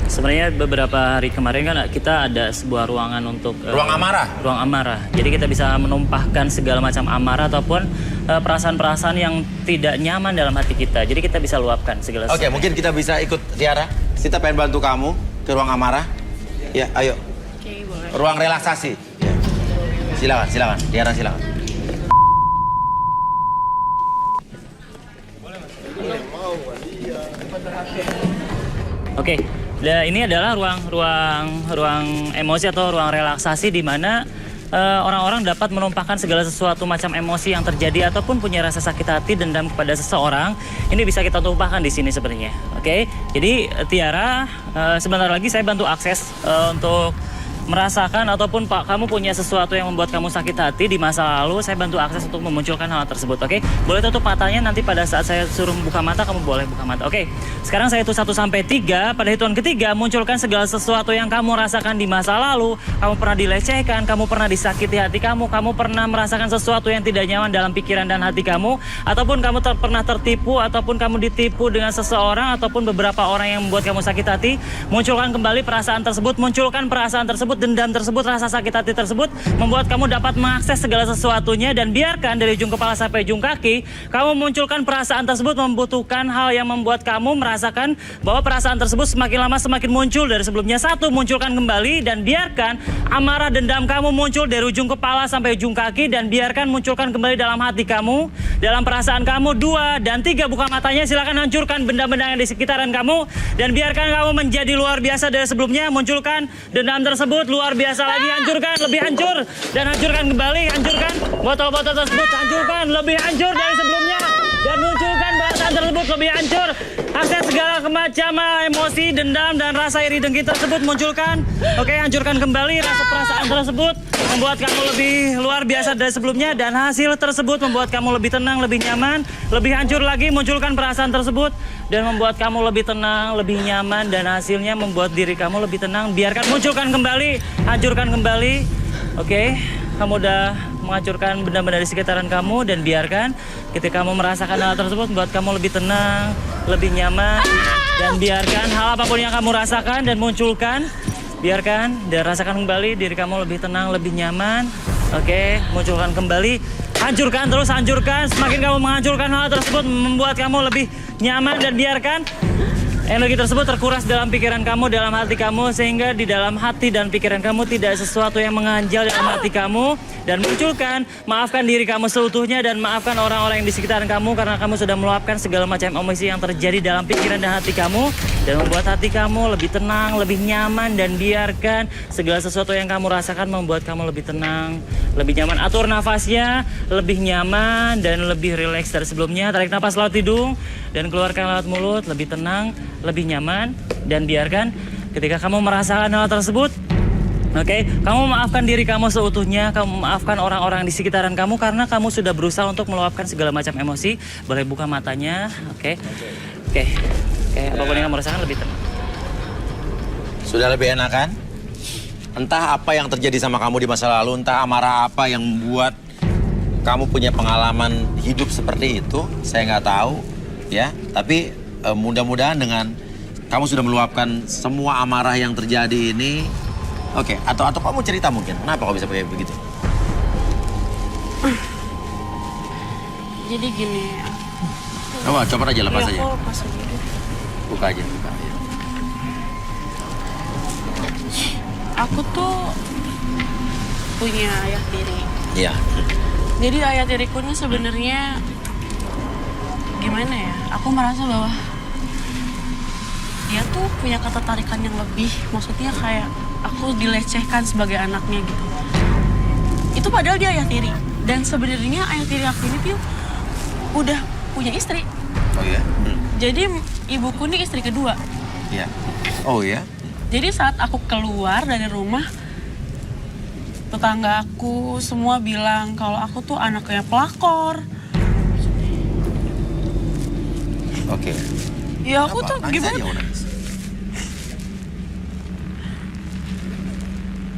Speaker 7: Sebenarnya beberapa hari kemarin kan kita ada sebuah ruangan untuk
Speaker 1: Ruang amarah?
Speaker 7: Ruang amarah. Jadi kita bisa menumpahkan segala macam amarah ataupun perasaan-perasaan yang tidak nyaman dalam hati kita. Jadi kita bisa luapkan segala sesuatu.
Speaker 1: Oke, mungkin kita bisa ikut Tiara. Kita pengen bantu kamu ke ruang amarah. Ya, ayo.
Speaker 3: Oke, boleh.
Speaker 1: Ruang relaksasi. Ya. Silakan. Tiara silakan.
Speaker 7: Oke. Nah, ini adalah ruang emosi atau ruang relaksasi di mana orang-orang dapat menumpahkan segala sesuatu macam emosi yang terjadi ataupun punya rasa sakit hati, dendam kepada seseorang. Ini bisa kita tumpahkan di sini sebenarnya. Oke. Jadi Tiara, sebentar lagi saya bantu akses untuk merasakan ataupun kamu punya sesuatu yang membuat kamu sakit hati di masa lalu, saya bantu akses untuk memunculkan hal tersebut, oke? Boleh tutup matanya, nanti pada saat saya suruh buka mata, kamu boleh buka mata, oke? Sekarang saya hitung 1 sampai 3, pada hitungan ketiga, munculkan segala sesuatu yang kamu rasakan di masa lalu, kamu pernah dilecehkan, kamu pernah disakiti hati kamu pernah merasakan sesuatu yang tidak nyaman dalam pikiran dan hati kamu, ataupun kamu pernah tertipu, ataupun kamu ditipu dengan seseorang, ataupun beberapa orang yang membuat kamu sakit hati, munculkan kembali perasaan tersebut, dendam tersebut, rasa sakit hati tersebut, membuat kamu dapat mengakses segala sesuatunya dan biarkan dari ujung kepala sampai ujung kaki, kamu munculkan perasaan tersebut membutuhkan hal yang membuat kamu merasakan bahwa perasaan tersebut semakin lama semakin muncul dari sebelumnya. 1, munculkan kembali dan biarkan amarah dendam kamu muncul dari ujung kepala sampai ujung kaki dan biarkan munculkan kembali dalam hati kamu, dalam perasaan kamu. 2 dan 3, buka matanya, silakan hancurkan benda-benda yang di sekitaran kamu dan biarkan kamu menjadi luar biasa dari sebelumnya. Munculkan dendam tersebut luar biasa lagi, hancurkan, lebih hancur dan hancurkan kembali, hancurkan botol-botol tersebut, hancurkan lebih hancur dari sebelumnya dan munculkan perasaan tersebut lebih hancur. Akses segala macam emosi, dendam dan rasa iri dengki tersebut munculkan. Oke, hancurkan kembali rasa perasaan tersebut, membuat kamu lebih luar biasa dari sebelumnya dan hasil tersebut membuat kamu lebih tenang, lebih nyaman, lebih hancur lagi. Munculkan perasaan tersebut dan membuat kamu lebih tenang, lebih nyaman dan hasilnya membuat diri kamu lebih tenang. Biarkan munculkan kembali, hancurkan kembali. Oke, kamu udah menghancurkan benda-benda di sekitaran kamu dan biarkan ketika kamu merasakan hal tersebut membuat kamu lebih tenang, lebih nyaman dan biarkan hal apapun yang kamu rasakan dan munculkan biarkan dan rasakan kembali diri kamu lebih tenang, lebih nyaman. Oke, munculkan kembali. Hancurkan terus, hancurkan. Semakin kamu menghancurkan hal tersebut membuat kamu lebih nyaman dan biarkan energi tersebut terkuras dalam pikiran kamu, dalam hati kamu, sehingga di dalam hati dan pikiran kamu tidak sesuatu yang mengganjal dalam hati kamu. Dan munculkan, maafkan diri kamu seutuhnya dan maafkan orang-orang yang di sekitar kamu karena kamu sudah meluapkan segala macam emosi yang terjadi dalam pikiran dan hati kamu dan membuat hati kamu lebih tenang, lebih nyaman, dan biarkan segala sesuatu yang kamu rasakan membuat kamu lebih tenang, lebih nyaman. Atur nafasnya lebih nyaman dan lebih rileks dari sebelumnya. Tarik nafas lewat hidung dan keluarkan lewat mulut, lebih tenang, lebih nyaman, dan biarkan ketika kamu merasakan hal tersebut, oke, kamu memaafkan diri kamu seutuhnya, kamu memaafkan orang-orang di sekitaran kamu karena kamu sudah berusaha untuk meluapkan segala macam emosi. Boleh buka matanya, oke. Apapun yang kamu rasakan lebih tenang.
Speaker 1: Sudah lebih enak kan? Entah apa yang terjadi sama kamu di masa lalu, entah amarah apa yang membuat kamu punya pengalaman hidup seperti itu, saya nggak tahu, ya. Tapi mudah-mudahan dengan kamu sudah meluapkan semua amarah yang terjadi ini. Oke, atau kamu cerita mungkin, kenapa kau bisa kayak begitu?
Speaker 3: Jadi gini ya.
Speaker 1: Coba aja, lepas aja.
Speaker 3: Aku lepas aja.
Speaker 1: Buka aja.
Speaker 3: Aku tuh punya ayah tiri.
Speaker 1: Iya.
Speaker 3: Jadi ayah tiriku ini sebenarnya gimana ya? Aku merasa bahwa dia tuh punya ketertarikan yang lebih. Maksudnya kayak aku dilecehkan sebagai anaknya gitu. Itu padahal dia ayah tiri. Dan sebenarnya ayah tiri aku ini tuh udah punya istri.
Speaker 1: Oh iya?
Speaker 3: Jadi ibuku ini istri kedua.
Speaker 1: Iya. Oh iya?
Speaker 3: Jadi saat aku keluar dari rumah, tetangga aku semua bilang kalau aku tuh anaknya pelakor.
Speaker 1: Oke.
Speaker 3: Ya aku tuh gimana?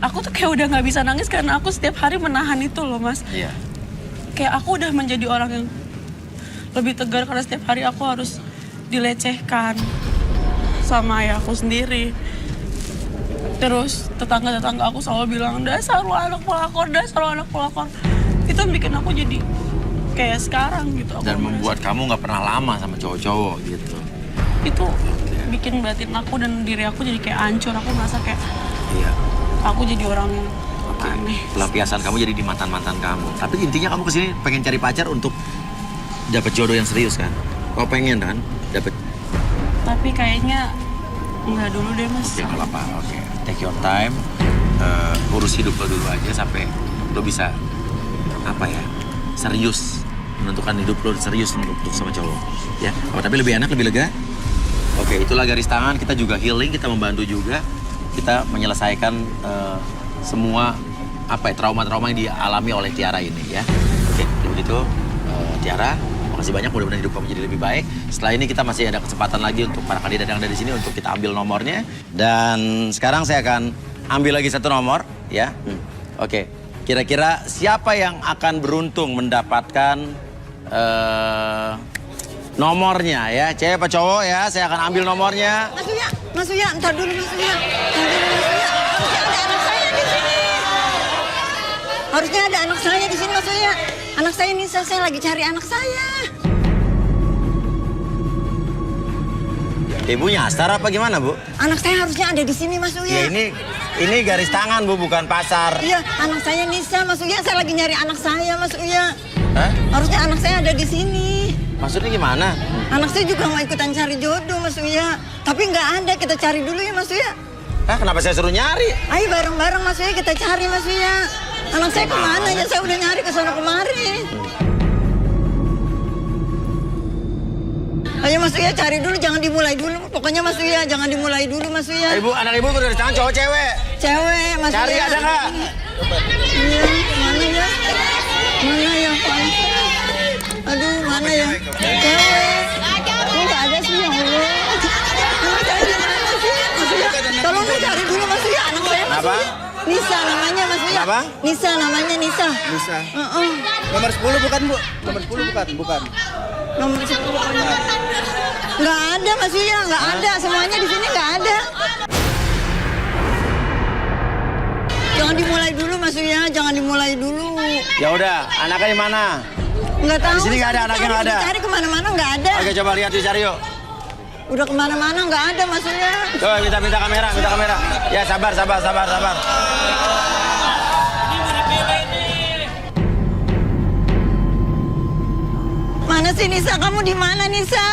Speaker 3: Aku tuh kayak udah nggak bisa nangis karena aku setiap hari menahan itu loh, Mas.
Speaker 1: Iya.
Speaker 3: Kayak aku udah menjadi orang yang lebih tegar karena setiap hari aku harus dilecehkan sama ayahku sendiri. Terus tetangga-tetangga aku selalu bilang, dasar lu anak pelakor, dasar lu anak pelakor. Itu yang bikin aku jadi kayak sekarang gitu.
Speaker 1: Dan membuat kamu nggak pernah lama sama cowok-cowok gitu.
Speaker 3: Itu bikin batin aku dan diri aku jadi kayak hancur. Aku merasa kayak aku jadi orang yang aneh.
Speaker 1: Pelampiasan kamu jadi di mantan-mantan kamu. Tapi intinya kamu kesini pengen cari pacar untuk dapat jodoh yang serius kan? Kau pengen kan dapat?
Speaker 3: Tapi kayaknya enggak dulu deh, Mas.
Speaker 1: Oke, nggak apa-apa. Oke, take your time. Urus hidup lo dulu aja sampai lo bisa serius menentukan hidup lo serius untuk sama cowok. Ya, tapi lebih enak, lebih lega. Oke, itulah garis tangan. Kita juga healing, kita membantu juga. Kita menyelesaikan semua trauma-trauma yang dialami oleh Tiara ini ya. Oke, begitu Tiara, makasih banyak, mudah-mudahan hidup kamu jadi lebih baik. Setelah ini kita masih ada kesempatan lagi untuk para kandidat yang ada di sini untuk kita ambil nomornya. Dan sekarang saya akan ambil lagi satu nomor ya. Oke, kira-kira siapa yang akan beruntung mendapatkan nomornya ya? Cewek apa cowok ya? Saya akan ambil nomornya.
Speaker 10: Mas Uya, entar dulu Mas Uya. Harusnya ada anak saya di sini Mas Uya. Anak saya Nisa, saya lagi cari anak saya.
Speaker 1: Ibu nyasar apa gimana, Bu?
Speaker 10: Anak saya harusnya ada di sini Mas Uya.
Speaker 1: Ya ini garis tangan, Bu, bukan pasar.
Speaker 10: Iya, anak saya Nisa Mas Uya. Saya lagi nyari anak saya Mas Uya.
Speaker 1: Hah?
Speaker 10: Harusnya anak saya ada di sini.
Speaker 1: Maksudnya gimana?
Speaker 10: Anak saya juga mau ikutan cari jodoh Mas Uya. Tapi nggak ada, kita cari dulu ya Mas Uya.
Speaker 1: Hah, kenapa saya suruh nyari?
Speaker 10: Ayo bareng-bareng Mas Uya, kita cari Mas Uya. Anak saya kemana ya? Saya udah nyari ke sana kemari. Ayo Mas Uya cari dulu, jangan dimulai dulu. Pokoknya Mas Uya, jangan dimulai dulu Mas Uya.
Speaker 1: Ibu, anak ibu dari tangan cowok cewek?
Speaker 10: Cewek, Mas Uya.
Speaker 1: Cari ada nggak?
Speaker 10: Iya, mana ya? Mana ya? Aduh, mana ya? Cewek. Oh, nggak ada sih, ya Allah. Mas Uya, tolong cari dulu Mas Uya, anak saya Mas Uya. Nisa namanya Mas Uya.
Speaker 1: Apa?
Speaker 10: Nisa namanya Nisa.
Speaker 9: Nisa. Nomor 10 bukan, Bu? Nomor 10 bukan.
Speaker 10: Nomor 10 nggak ada Mas Uya, nggak ada. Semuanya di sini nggak ada. Jangan dimulai dulu maksudnya, jangan dimulai dulu.
Speaker 1: Ya udah, anaknya di mana?
Speaker 10: Nggak tahu.
Speaker 1: Di sini nggak ada, anaknya nggak ada.
Speaker 10: Cari kemana-mana nggak ada.
Speaker 1: Oke, coba lihat dicari yuk.
Speaker 10: Udah kemana-mana nggak ada maksudnya.
Speaker 1: Coba minta kamera. Ya sabar.
Speaker 10: Mana sih Nisa? Kamu di mana Nisa?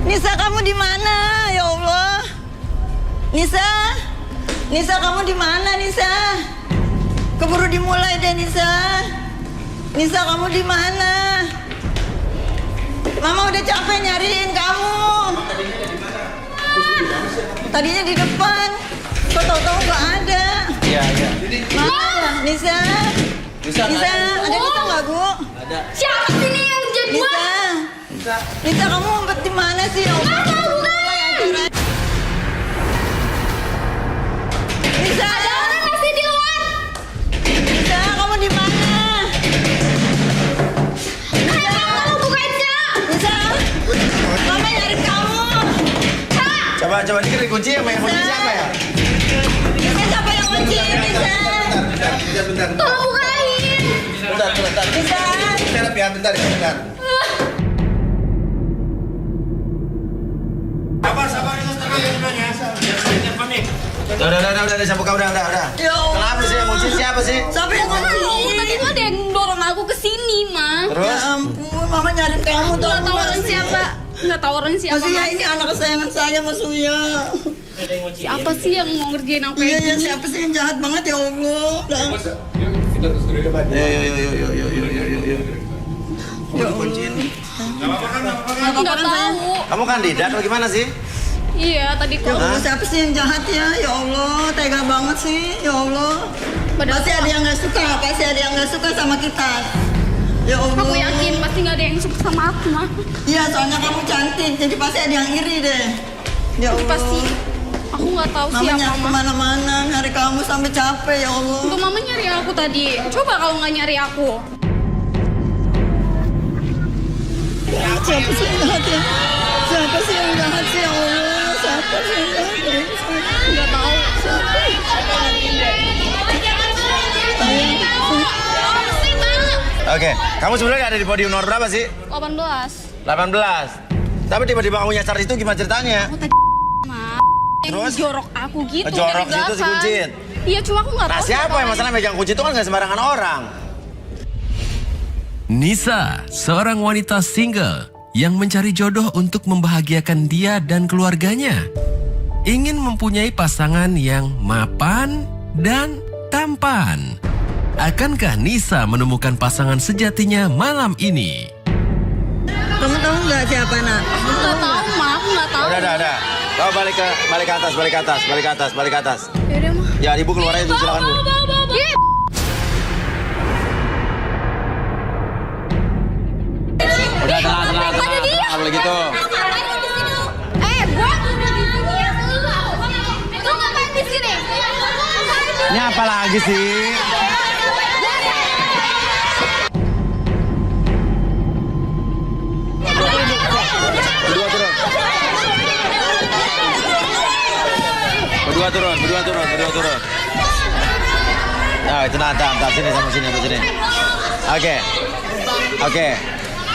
Speaker 10: Nisa kamu di mana? Ya Allah. Nisa kamu di mana Nisa? Keburu dimulai deh Nisa. Nisa kamu di mana? Mama udah capek nyariin kamu. Tadinya di depan. Kok tahu-tahu nggak ada?
Speaker 1: Iya.
Speaker 10: Mana? Nisa, ada Nisa nggak Bu?
Speaker 8: Ada. Siapa sih nih yang jadwal?
Speaker 10: Nisa kamu ngumpet di mana sih?
Speaker 8: Nggak tahu bukan.
Speaker 10: Nisa,
Speaker 8: ada orang masih di luar.
Speaker 10: Nisa kamu di mana?
Speaker 8: Kamu bukain Cak.
Speaker 10: Nisa, Mama nyari kamu.
Speaker 1: Coba ini dikunci ya, yang kunci siapa ya?
Speaker 10: Nisa siapa yang kunci? Nisa.
Speaker 8: Tolong bukain.
Speaker 9: Bentar.
Speaker 10: Nisa.
Speaker 9: Bentar.
Speaker 1: Udah, saya buka, udah.
Speaker 10: Ya Allah.
Speaker 1: Kenapa sih yang kunci siapa sih?
Speaker 10: Siapa yang kunci?
Speaker 8: Tadi tuh ada yang dorong aku ke sini, Ma.
Speaker 1: Terus?
Speaker 10: Ya ampun, Mama nyari kamu tuh.
Speaker 8: Nggak tahu orang siapa. Nggak tahu orang siapa.
Speaker 10: Mas Uya
Speaker 8: Mas.
Speaker 10: ini anak kesayangan saya Mas Uya.
Speaker 8: Siapa sih yang mau ngerjain aku
Speaker 10: Iya,
Speaker 8: kayak gini?
Speaker 10: siapa sih yang jahat banget ya Allah.
Speaker 8: Nggak tahu.
Speaker 1: Kamu kandidat atau gimana sih?
Speaker 8: Iya, tadi
Speaker 10: Ya
Speaker 8: kok.
Speaker 10: Allah, siapa sih yang jahat ya? Ya Allah, tega banget sih. Ya Allah.
Speaker 8: Padahal
Speaker 10: Pasti ada yang nggak suka sama kita. Ya Allah.
Speaker 8: Aku yakin pasti nggak ada yang suka sama aku, Ma.
Speaker 10: Iya, soalnya kamu cantik, jadi pasti ada yang iri deh. Ya Allah.
Speaker 8: Pasti. Aku nggak tahu
Speaker 10: Mama
Speaker 8: siapa,
Speaker 10: nyari
Speaker 8: Ma.
Speaker 10: kemana-mana, nyari kamu sampai capek ya Allah.
Speaker 8: Untuk Mama nyari aku tadi. Coba kalau nggak nyari aku.
Speaker 10: Siapa sih yang jahat ya? Siapa sih yang jahat sih ya Allah? Siapa sih yang jahat ya?
Speaker 8: Nggak tahu.
Speaker 1: Oke, kamu sebenarnya ada di podium nomor berapa sih?
Speaker 8: 18.
Speaker 1: 18. Tapi tiba-tiba kamu nyasar itu gimana ceritanya?
Speaker 8: Aku tadi Ma.
Speaker 1: Terus?
Speaker 8: Jorok aku gitu.
Speaker 1: Jorok
Speaker 8: dari
Speaker 1: situ si
Speaker 8: belakang.
Speaker 1: kuncin.
Speaker 8: Iya, cuma aku nggak
Speaker 1: Nah
Speaker 8: tahu.
Speaker 1: siapa yang masalah megang kunci itu kan nggak sembarangan orang.
Speaker 2: Nisa, seorang wanita single yang mencari jodoh untuk membahagiakan dia dan keluarganya. Ingin mempunyai pasangan yang mapan dan tampan. Akankah Nisa menemukan pasangan sejatinya malam ini?
Speaker 10: Kamu tahu nggak siapa nak?
Speaker 8: Aku nggak tahu, Ma. Aku nggak tahu.
Speaker 1: Udah. Kau balik ke atas.
Speaker 8: Yaudah, Ma.
Speaker 1: Ya ibu keluar aja tuh, silakan bu.
Speaker 8: Ih,
Speaker 1: Udah tenang, boleh gitu.
Speaker 8: Gua Lu ngapain di sini?
Speaker 1: Ini apa lagi sih? Berdua turun. Nah, itu nanti sini sama sini. Oke.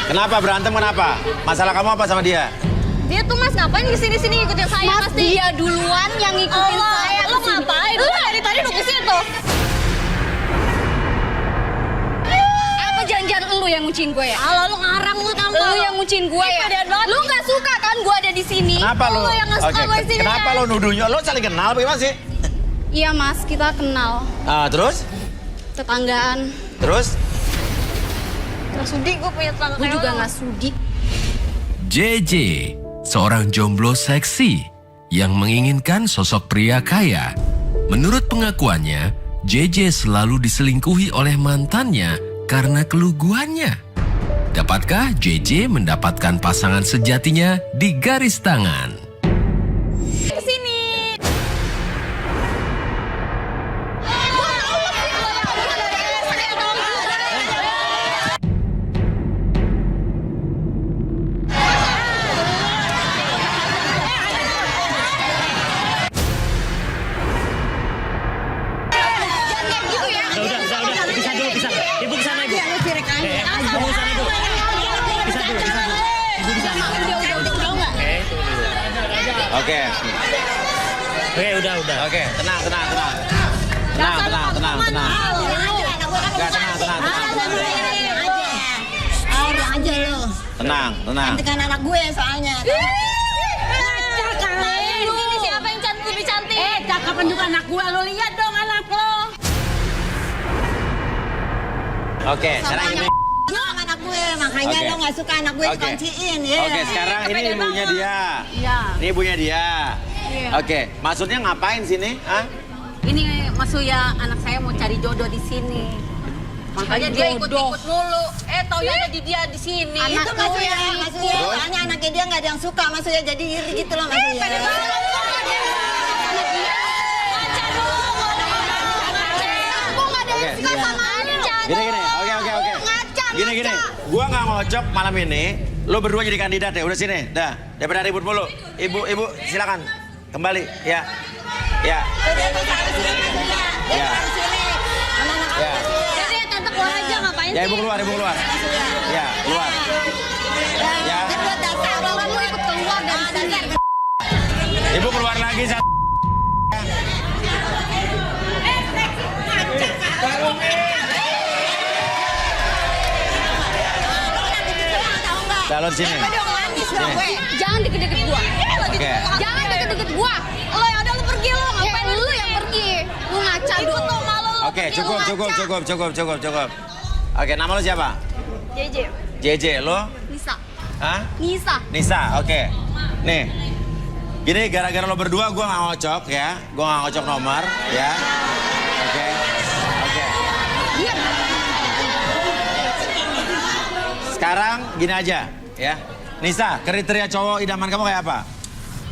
Speaker 1: Kenapa berantem kenapa? Masalah kamu apa sama dia?
Speaker 8: Dia tuh Mas ngapain kesini-sini ngikutin saya Mas? Dia duluan yang ngikutin saya. Lu ngapain? Lu dari tadi nunggu situ. Apa jangan-jangan lu yang ngucin gue ya? Kalau lu ngarang lu tahu. Lu yang ngucin gue ya? Lu nggak suka kan gue ada di sini?
Speaker 1: Kenapa lu?
Speaker 8: Lu yang nggak suka gue di sini.
Speaker 1: Kenapa lu nuduhnya? Lu saling kenal bagaimana sih?
Speaker 8: Iya Mas, kita kenal.
Speaker 1: Terus?
Speaker 8: Tetanggaan.
Speaker 1: Terus?
Speaker 8: Nggak sudi gue punya tetangga. Gue juga nggak sudi.
Speaker 2: JJ, seorang jomblo seksi yang menginginkan sosok pria kaya. Menurut pengakuannya, JJ selalu diselingkuhi oleh mantannya karena keluguannya. Dapatkah JJ mendapatkan pasangan sejatinya di garis tangan?
Speaker 8: Kesini.
Speaker 10: Udah sirik aja.
Speaker 7: Kamu sana dulu. Bisa dulu. Ibu di sana.
Speaker 1: Oke.
Speaker 7: Oke, udah.
Speaker 1: Oke, tenang. Enggak, tenang.
Speaker 10: Udah aja lo.
Speaker 1: Tenang.
Speaker 10: Cantikan anak gue soalnya.
Speaker 8: Ini siapa yang lebih cantik?
Speaker 3: Cakapan juga anak gue, lo lihat dong anak lo.
Speaker 1: Oke, sekarang ini.
Speaker 10: Sama anak gue, makanya lo gak suka anak gue dikunciin ya.
Speaker 1: Oke, sekarang ini ibunya dia.
Speaker 3: Iya.
Speaker 1: Ini ibunya dia.
Speaker 3: Iya.
Speaker 1: Oke, maksudnya ngapain sini? Hah?
Speaker 11: Ini maksudnya anak saya mau cari jodoh di sini. Makanya dia ikut-ikut mulu. Taunya jadi dia di sini.
Speaker 10: Itu maksudnya, soalnya anaknya dia gak ada yang suka, maksudnya jadi iri gitu loh maksudnya.
Speaker 8: Pede banget lo. Ngaca dulu. Aku gak ada yang suka sama Anca.
Speaker 1: Gini. Oke. Gini. Gua nggak ngocok malam ini. Lo berdua jadi kandidat ya. Udah sini. Dah. Daripada ribut mulu. Ibu silakan. Kembali. Ya.
Speaker 10: Ya.
Speaker 8: Jadi tante keluar aja ngapain sih?
Speaker 1: Ya ibu keluar. Ya keluar. Ya.
Speaker 8: Orang lu ikut keluar dari sini.
Speaker 1: Ibu keluar lagi. Calon sini.
Speaker 8: Jangan deket-deket gua.
Speaker 1: Oke.
Speaker 8: Jangan deket-deket gua. Lo yang ada lu pergi lo. Ngapain lu yang pergi? Lu ngaca dong. Ikut malu lu.
Speaker 1: Oke, cukup. Oke, nama lo siapa? JJ, lo?
Speaker 8: Nisa.
Speaker 1: Hah?
Speaker 8: Nisa.
Speaker 1: Oke. Nih. Gini, gara-gara lo berdua gue nggak ngocok ya. Gue nggak ngocok nomor ya. Oke. Sekarang gini aja ya. Nisa, kriteria cowok idaman kamu kayak apa?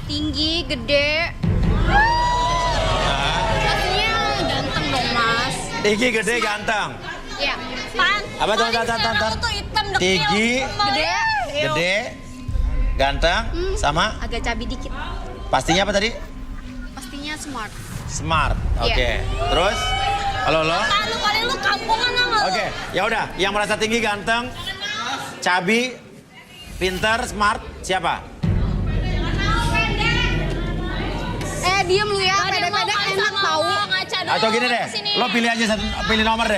Speaker 8: Tinggi, gede. Pastinya ganteng dong, Mas.
Speaker 1: Tinggi, gede, ganteng.
Speaker 8: Iya. Pan.
Speaker 1: Apa tuh?
Speaker 8: Kamu tuh hitam, dekil.
Speaker 1: Tinggi, gede, ganteng, sama?
Speaker 8: Agak cabi dikit.
Speaker 1: Pastinya apa tadi?
Speaker 8: Pastinya smart.
Speaker 1: Smart. Oke.
Speaker 8: Iya.
Speaker 1: Terus? Halo lo?
Speaker 8: Lu kali lu kampungan sama lu.
Speaker 1: Oke, ya udah. Yang merasa tinggi, ganteng, cabi, pinter, smart, siapa?
Speaker 8: Diem lu ya. Pede-pede enak tahu.
Speaker 1: Atau gini deh, lo pilih aja pilih nomor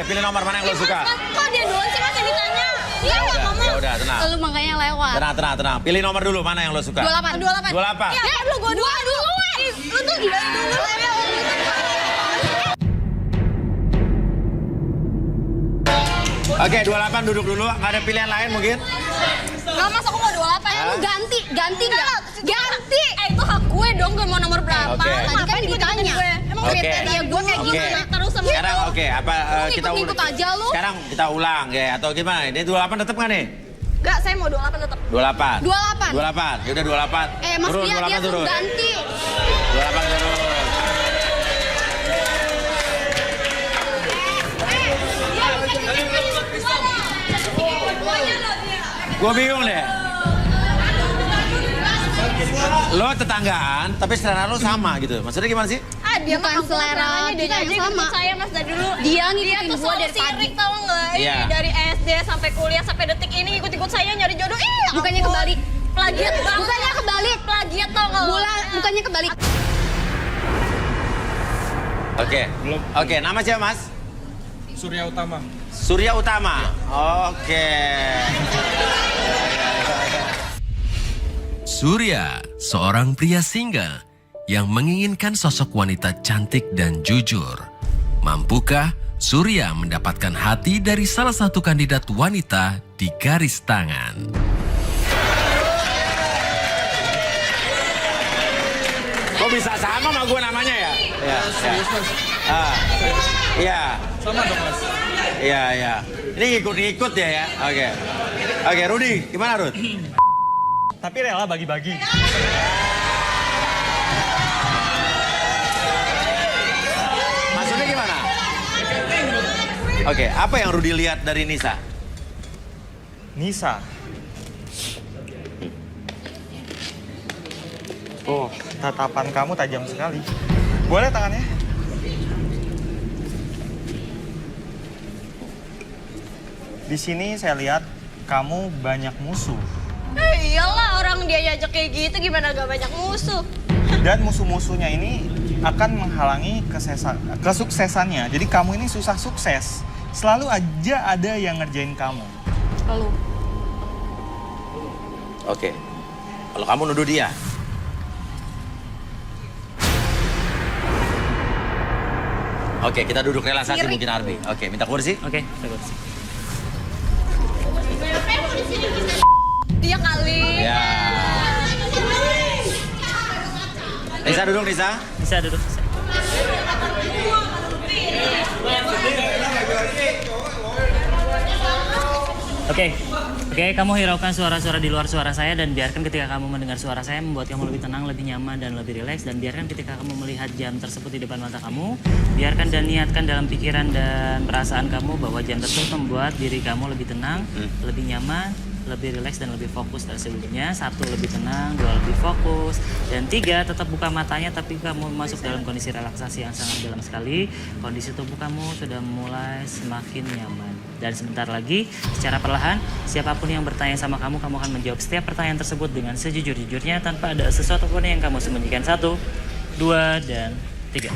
Speaker 1: mana yang lo suka.
Speaker 8: Kok dia duluan sih Mas yang ditanya? Iya,
Speaker 1: Ya udah, tenang.
Speaker 8: Lu makanya lewat.
Speaker 1: Tenang. Pilih nomor dulu, mana yang lo suka?
Speaker 8: 28.
Speaker 1: 28.
Speaker 8: Ya, lu gua duluan. Lu tuh dari dulu.
Speaker 1: Oke, 28 duduk dulu. Nggak ada pilihan lain mungkin?
Speaker 8: Nggak, Mas, aku mau 28. Lu ganti nggak? Ganti. Itu hak gue dong, gue mau nomor berapa.
Speaker 1: Oke.
Speaker 8: Tadi kan ditanya. Emang kriteria gue kayak gimana? Terus sama
Speaker 1: Sekarang apa kita
Speaker 8: ikut aja lu.
Speaker 1: Sekarang kita ulang ya atau gimana? Ini 28 tetap nggak nih?
Speaker 8: Enggak, saya mau 28 tetap.
Speaker 1: 28.
Speaker 8: 28.
Speaker 1: Ya udah 28.
Speaker 8: Mas,
Speaker 1: turun,
Speaker 8: dia
Speaker 1: 28 turun.
Speaker 8: ganti.
Speaker 1: 28 turun. Gue bingung deh. Lo tetanggaan, tapi selera lo sama gitu. Maksudnya gimana sih?
Speaker 8: Dia bukan selera kita yang sama. Saya Mas dari dulu. Dia ngikutin gue dari pagi. Tahu nggak?
Speaker 1: Iya.
Speaker 8: Dari SD sampai kuliah sampai detik ini ikut-ikut saya nyari jodoh. Bukannya kebalik. Plagiat banget. Bukannya kebalik. Plagiat tau nggak? Bukannya kebalik.
Speaker 1: Oke, nama siapa Mas?
Speaker 5: Surya Utama.
Speaker 1: Surya Utama. Oke.
Speaker 2: Surya, seorang pria single yang menginginkan sosok wanita cantik dan jujur. Mampukah Surya mendapatkan hati dari salah satu kandidat wanita di garis tangan?
Speaker 1: Kok bisa sama sama gue namanya ya? Iya.
Speaker 5: Serius, Mas?
Speaker 1: Iya.
Speaker 5: Sama dong, Mas.
Speaker 1: Iya. Ini ngikut-ngikut ya? Oke, Rudi, gimana Rud?
Speaker 6: Tapi rela bagi-bagi.
Speaker 1: Maksudnya gimana? Oke, apa yang Rudi lihat dari Nisa?
Speaker 6: Nisa. Oh, tatapan kamu tajam sekali. Boleh tangannya? Di sini saya lihat kamu banyak musuh.
Speaker 8: Iyalah, orang dia ajak kayak gitu gimana gak banyak musuh.
Speaker 6: Dan musuh-musuhnya ini akan menghalangi kesuksesannya. Jadi kamu ini susah sukses. Selalu aja ada yang ngerjain kamu.
Speaker 3: Lalu.
Speaker 1: Oke. Kalau kamu nuduh dia. Oke, kita duduk relaksasi mungkin Arbi. Oke, minta kursi.
Speaker 7: Oke, minta kursi.
Speaker 8: Dia kali.
Speaker 1: Ya. Nisa duduk, Nisa.
Speaker 7: Bisa duduk. Oke, kamu hiraukan suara-suara di luar suara saya dan biarkan ketika kamu mendengar suara saya membuat kamu lebih tenang, lebih nyaman, dan lebih rileks. Dan biarkan ketika kamu melihat jam tersebut di depan mata kamu, biarkan dan niatkan dalam pikiran dan perasaan kamu bahwa jam tersebut membuat diri kamu lebih tenang, lebih nyaman, lebih rileks dan lebih fokus dari sebelumnya. 1, lebih tenang, 2, lebih fokus, dan 3, tetap buka matanya tapi kamu masuk dalam kondisi relaksasi yang sangat dalam sekali. Kondisi tubuh kamu sudah mulai semakin nyaman. Dan sebentar lagi, secara perlahan, siapapun yang bertanya sama kamu akan menjawab setiap pertanyaan tersebut dengan sejujur-jujurnya tanpa ada sesuatu pun yang kamu sembunyikan. 1, 2, dan 3.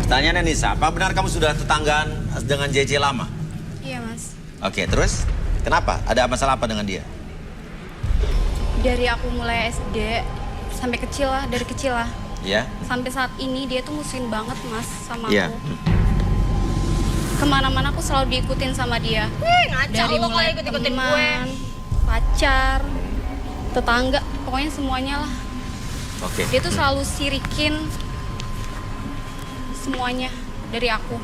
Speaker 1: Pertanyaannya Nisa, apa benar kamu sudah tetanggaan dengan JJ lama?
Speaker 12: Iya, Mas.
Speaker 1: Oke, terus kenapa? Ada masalah apa dengan dia?
Speaker 12: Dari aku mulai SD sampai kecil lah, dari kecil lah.
Speaker 1: Iya.
Speaker 12: Sampai saat ini dia tuh musuhin banget, Mas, sama
Speaker 1: Iya.
Speaker 12: aku. Kemana-mana aku selalu diikutin sama dia.
Speaker 8: Ngaca
Speaker 12: Dari
Speaker 8: lo
Speaker 12: mulai
Speaker 8: kalau ikut-ikutin gue.
Speaker 12: teman, pacar, tetangga, pokoknya semuanya lah.
Speaker 1: Oke.
Speaker 12: Dia tuh selalu sirikin semuanya dari aku.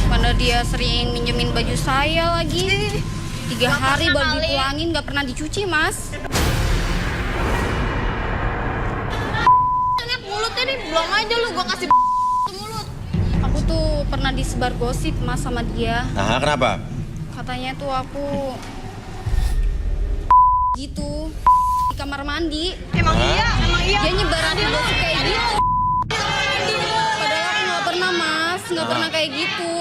Speaker 12: Karena dia sering minjemin baju saya lagi. 3 hari baru dipulangin, gak pernah dicuci, Mas.
Speaker 8: Lihat mulutnya nih, belum aja lu gua kasih mulut.
Speaker 12: Aku tuh pernah disebar gosip, Mas, sama dia.
Speaker 1: Nah, kenapa?
Speaker 12: Katanya tuh aku gitu di kamar mandi.
Speaker 8: Emang iya.
Speaker 12: Dia nyebarin gosip kayak gitu. Padahal aku nggak pernah, Mas, nggak pernah kayak gitu.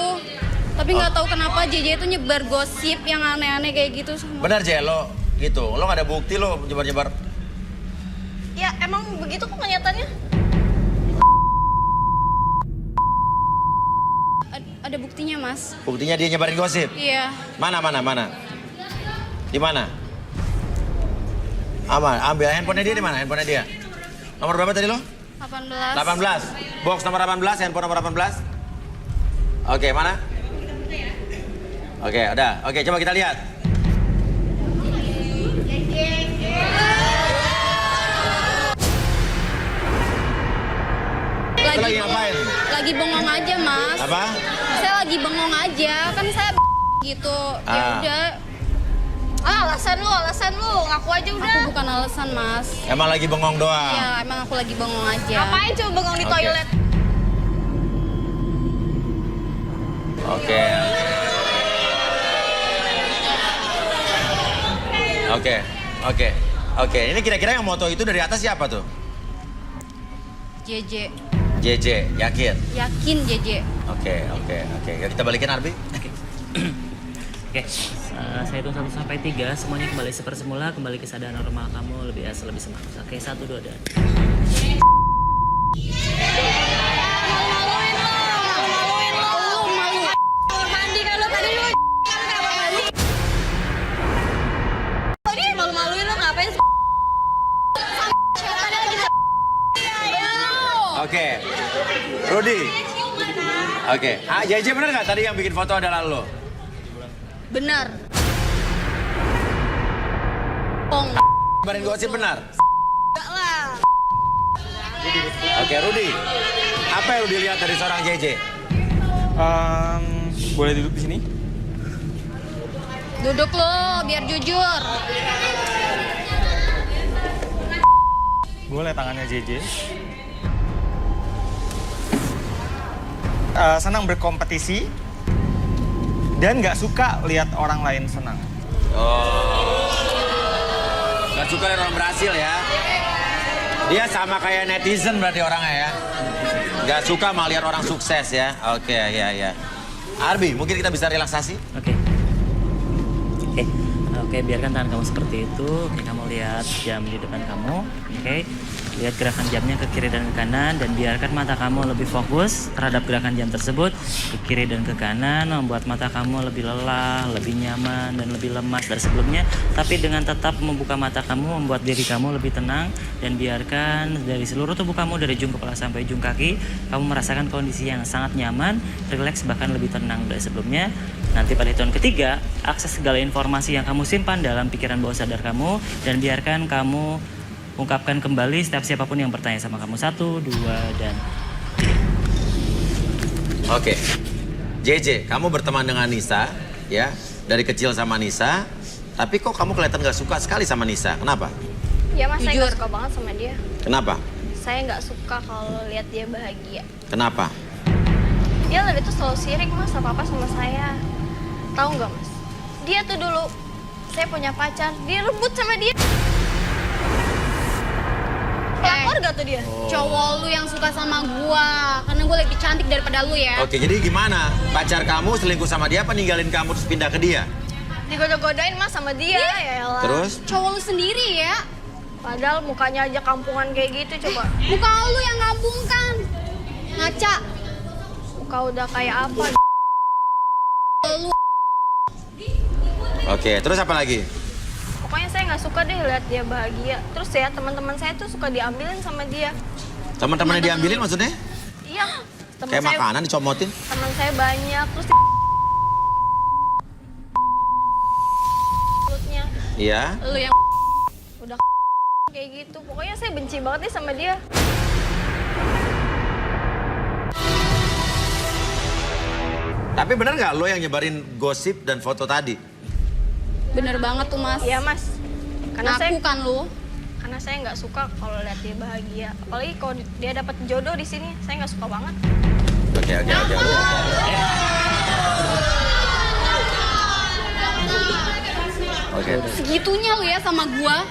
Speaker 12: Tapi nggak tahu kenapa JJ itu nyebar gosip yang aneh-aneh kayak gitu sama.
Speaker 1: Benar, Je, lo gitu. Lo gak ada bukti lo nyebar-nyebar.
Speaker 8: Ya emang begitu kok kenyataannya.
Speaker 12: Ada buktinya, Mas.
Speaker 1: Buktinya dia nyebarin gosip?
Speaker 12: Iya.
Speaker 1: Mana? Di mana? Ambil handphonenya dia di mana? Handphonenya dia. Nomor berapa tadi lo?
Speaker 12: 18.
Speaker 1: 18. Box nomor 18, handphone nomor 18. Oke, mana? Oke, udah. Oke, coba kita lihat. Lagi ngapain?
Speaker 12: Lagi bengong aja, Mas.
Speaker 1: Apa?
Speaker 12: Saya lagi bengong aja, kan saya gitu. Ya udah.
Speaker 8: Alasan lu, ngaku aja udah.
Speaker 12: Aku bukan alasan, Mas.
Speaker 1: Emang lagi bengong doang?
Speaker 12: Iya, emang aku lagi bengong aja.
Speaker 8: Ngapain coba bengong di toilet?
Speaker 1: Oke. Ini kira-kira yang moto itu dari atas siapa tuh?
Speaker 12: JJ.
Speaker 1: JJ, yakin?
Speaker 12: Yakin JJ.
Speaker 1: Oke. Kita balikin Arbi.
Speaker 7: Oke, saya hitung 1 sampai 3, semuanya kembali seperti semula, kembali ke kesadaran normal kamu, lebih semangat. Oke, 1, 2, dan.
Speaker 8: Maluin lo. Mandi kan lo tadi lu. Tadi malu-maluin lo ngapain sih?
Speaker 1: Oke. Rudy. Oke. JJ bener nggak tadi yang bikin foto adalah lo?
Speaker 12: Benar.
Speaker 1: Nyebarin gosip benar?
Speaker 8: Enggak lah.
Speaker 1: Oke, Rudy. Apa yang Rudy lihat dari seorang JJ?
Speaker 6: Boleh duduk di sini?
Speaker 12: Duduk lo, biar jujur.
Speaker 6: Boleh tangannya JJ. Senang berkompetisi dan nggak suka lihat orang lain senang.
Speaker 1: Nggak suka lihat orang berhasil ya? Dia sama kayak netizen berarti orangnya ya? Nggak suka malah lihat orang sukses ya? Oke, ya. Arbi, mungkin kita bisa relaksasi?
Speaker 7: Oke. Oke, biarkan tangan kamu seperti itu. Oke, kamu lihat jam di depan kamu. Oke, lihat gerakan jamnya ke kiri dan ke kanan, dan biarkan mata kamu lebih fokus terhadap gerakan jam tersebut ke kiri dan ke kanan, membuat mata kamu lebih lelah, lebih nyaman, dan lebih lemas dari sebelumnya. Tapi dengan tetap membuka mata kamu, membuat diri kamu lebih tenang, dan biarkan dari seluruh tubuh kamu, dari ujung kepala sampai ujung kaki, kamu merasakan kondisi yang sangat nyaman, rileks, bahkan lebih tenang dari sebelumnya. Nanti pada hitungan ketiga, akses segala informasi yang kamu simpan dalam pikiran bawah sadar kamu, dan biarkan kamu ungkapkan kembali setiap siapapun yang bertanya sama kamu. 1, 2, dan 3.
Speaker 1: Oke. JJ, kamu berteman dengan Nisa, ya, dari kecil sama Nisa, tapi kok kamu kelihatan gak suka sekali sama Nisa, kenapa?
Speaker 8: Ya mas, saya gak suka banget sama dia.
Speaker 1: Kenapa?
Speaker 8: Saya gak suka kalau lihat dia bahagia.
Speaker 1: Kenapa?
Speaker 8: Dia dari itu selalu sirik mas, apa-apa sama saya. Tahu nggak mas? Dia tuh dulu, saya punya pacar, dia rebut sama dia. Lapor gak tuh dia?
Speaker 12: Cowok lu yang suka sama gua, karena gua lebih cantik daripada lu ya.
Speaker 1: Oke, jadi gimana? Pacar kamu selingkuh sama dia apa ninggalin kamu terus pindah ke dia?
Speaker 8: Digoda-godain mas sama dia, ya elah.
Speaker 1: Terus?
Speaker 12: Cowok lu sendiri ya.
Speaker 8: Padahal mukanya aja kampungan kayak gitu, coba.
Speaker 12: Muka lu yang ngambungkan. Ngaca.
Speaker 8: Muka udah kayak apa?
Speaker 12: Lu.
Speaker 1: Oke, terus apa lagi?
Speaker 8: Pokoknya saya nggak suka deh lihat dia bahagia. Terus ya teman-teman saya tuh suka diambilin sama dia.
Speaker 1: Teman-temannya diambilin maksudnya?
Speaker 8: Iya.
Speaker 1: Kayak makanan dicomotin?
Speaker 8: Teman saya banyak, terus mulutnya.
Speaker 1: Iya.
Speaker 12: Lu yang
Speaker 8: Udah kayak gitu. Pokoknya saya benci banget nih sama dia.
Speaker 1: Tapi bener nggak lo yang nyebarin gosip dan foto tadi?
Speaker 12: bener banget tuh mas.
Speaker 8: Iya mas. Karena
Speaker 12: Ngaku kan lu?
Speaker 8: Karena saya nggak suka kalau lihat dia bahagia. Apalagi kalau dia dapat jodoh di sini, saya nggak suka banget.
Speaker 1: Oke. Oke.
Speaker 12: Segitunya lu ya sama gua?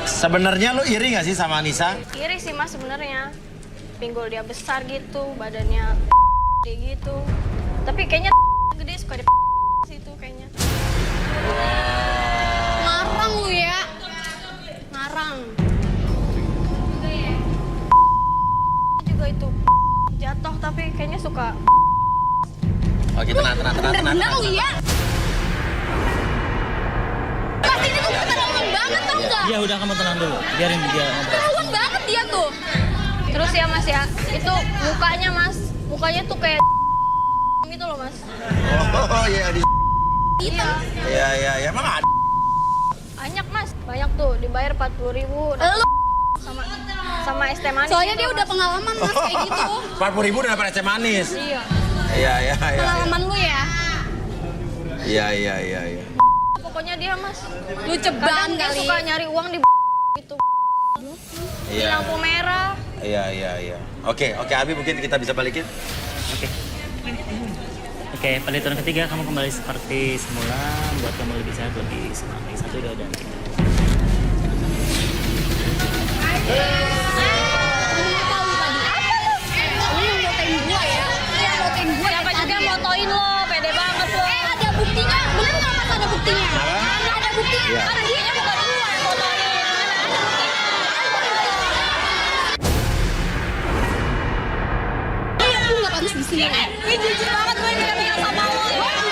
Speaker 1: Sebenarnya lu iri nggak sih sama Nisa?
Speaker 8: Iri sih mas sebenarnya. Pinggul dia besar gitu, badannya gede gitu. Tapi kayaknya gede suka di situ kayaknya.
Speaker 12: Ngarang lu ya. Ngarang.
Speaker 8: Juga itu jatuh tapi kayaknya suka.
Speaker 1: Oke, tenang.
Speaker 12: Bener-bener lu ya. Mas ini tuh keterlaluan banget tau nggak?
Speaker 7: Ya udah kamu tenang dulu, biarin dia ngobrol.
Speaker 12: Keterlaluan banget dia tuh.
Speaker 8: Terus ya mas ya, itu mukanya tuh kayak gitu loh mas.
Speaker 1: Oh iya di. Iya, emang ada.
Speaker 8: Banyak mas, banyak tuh dibayar 40.000.
Speaker 12: Lu
Speaker 8: sama es teh manis.
Speaker 12: soalnya
Speaker 8: gitu,
Speaker 12: dia udah pengalaman mas kayak gitu.
Speaker 1: 40.000 udah dapat es teh manis. Iya.
Speaker 12: Pengalaman lu ya.
Speaker 1: Iya.
Speaker 8: Pokoknya dia mas.
Speaker 12: Lu ceban
Speaker 8: Dia
Speaker 12: kali.
Speaker 8: suka nyari uang di itu. Di
Speaker 1: Iya.
Speaker 8: lampu merah.
Speaker 1: Iya. Oke, Abi mungkin kita bisa balikin.
Speaker 7: Oke, pada hitungan ketiga kamu kembali seperti semula, buat kamu lebih sehat, lebih semangat. 1, 2, dan 3.
Speaker 8: Siapa juga motoin lo, pede banget lo.
Speaker 12: Ada buktinya, bener nggak mas ada buktinya? Ada buktinya,
Speaker 1: Iya.
Speaker 12: karena dia bukan gue yang motoin. Aku nggak pantas di sini.
Speaker 8: Ih, jujur banget gue ini tinggal sama lo. Rudy.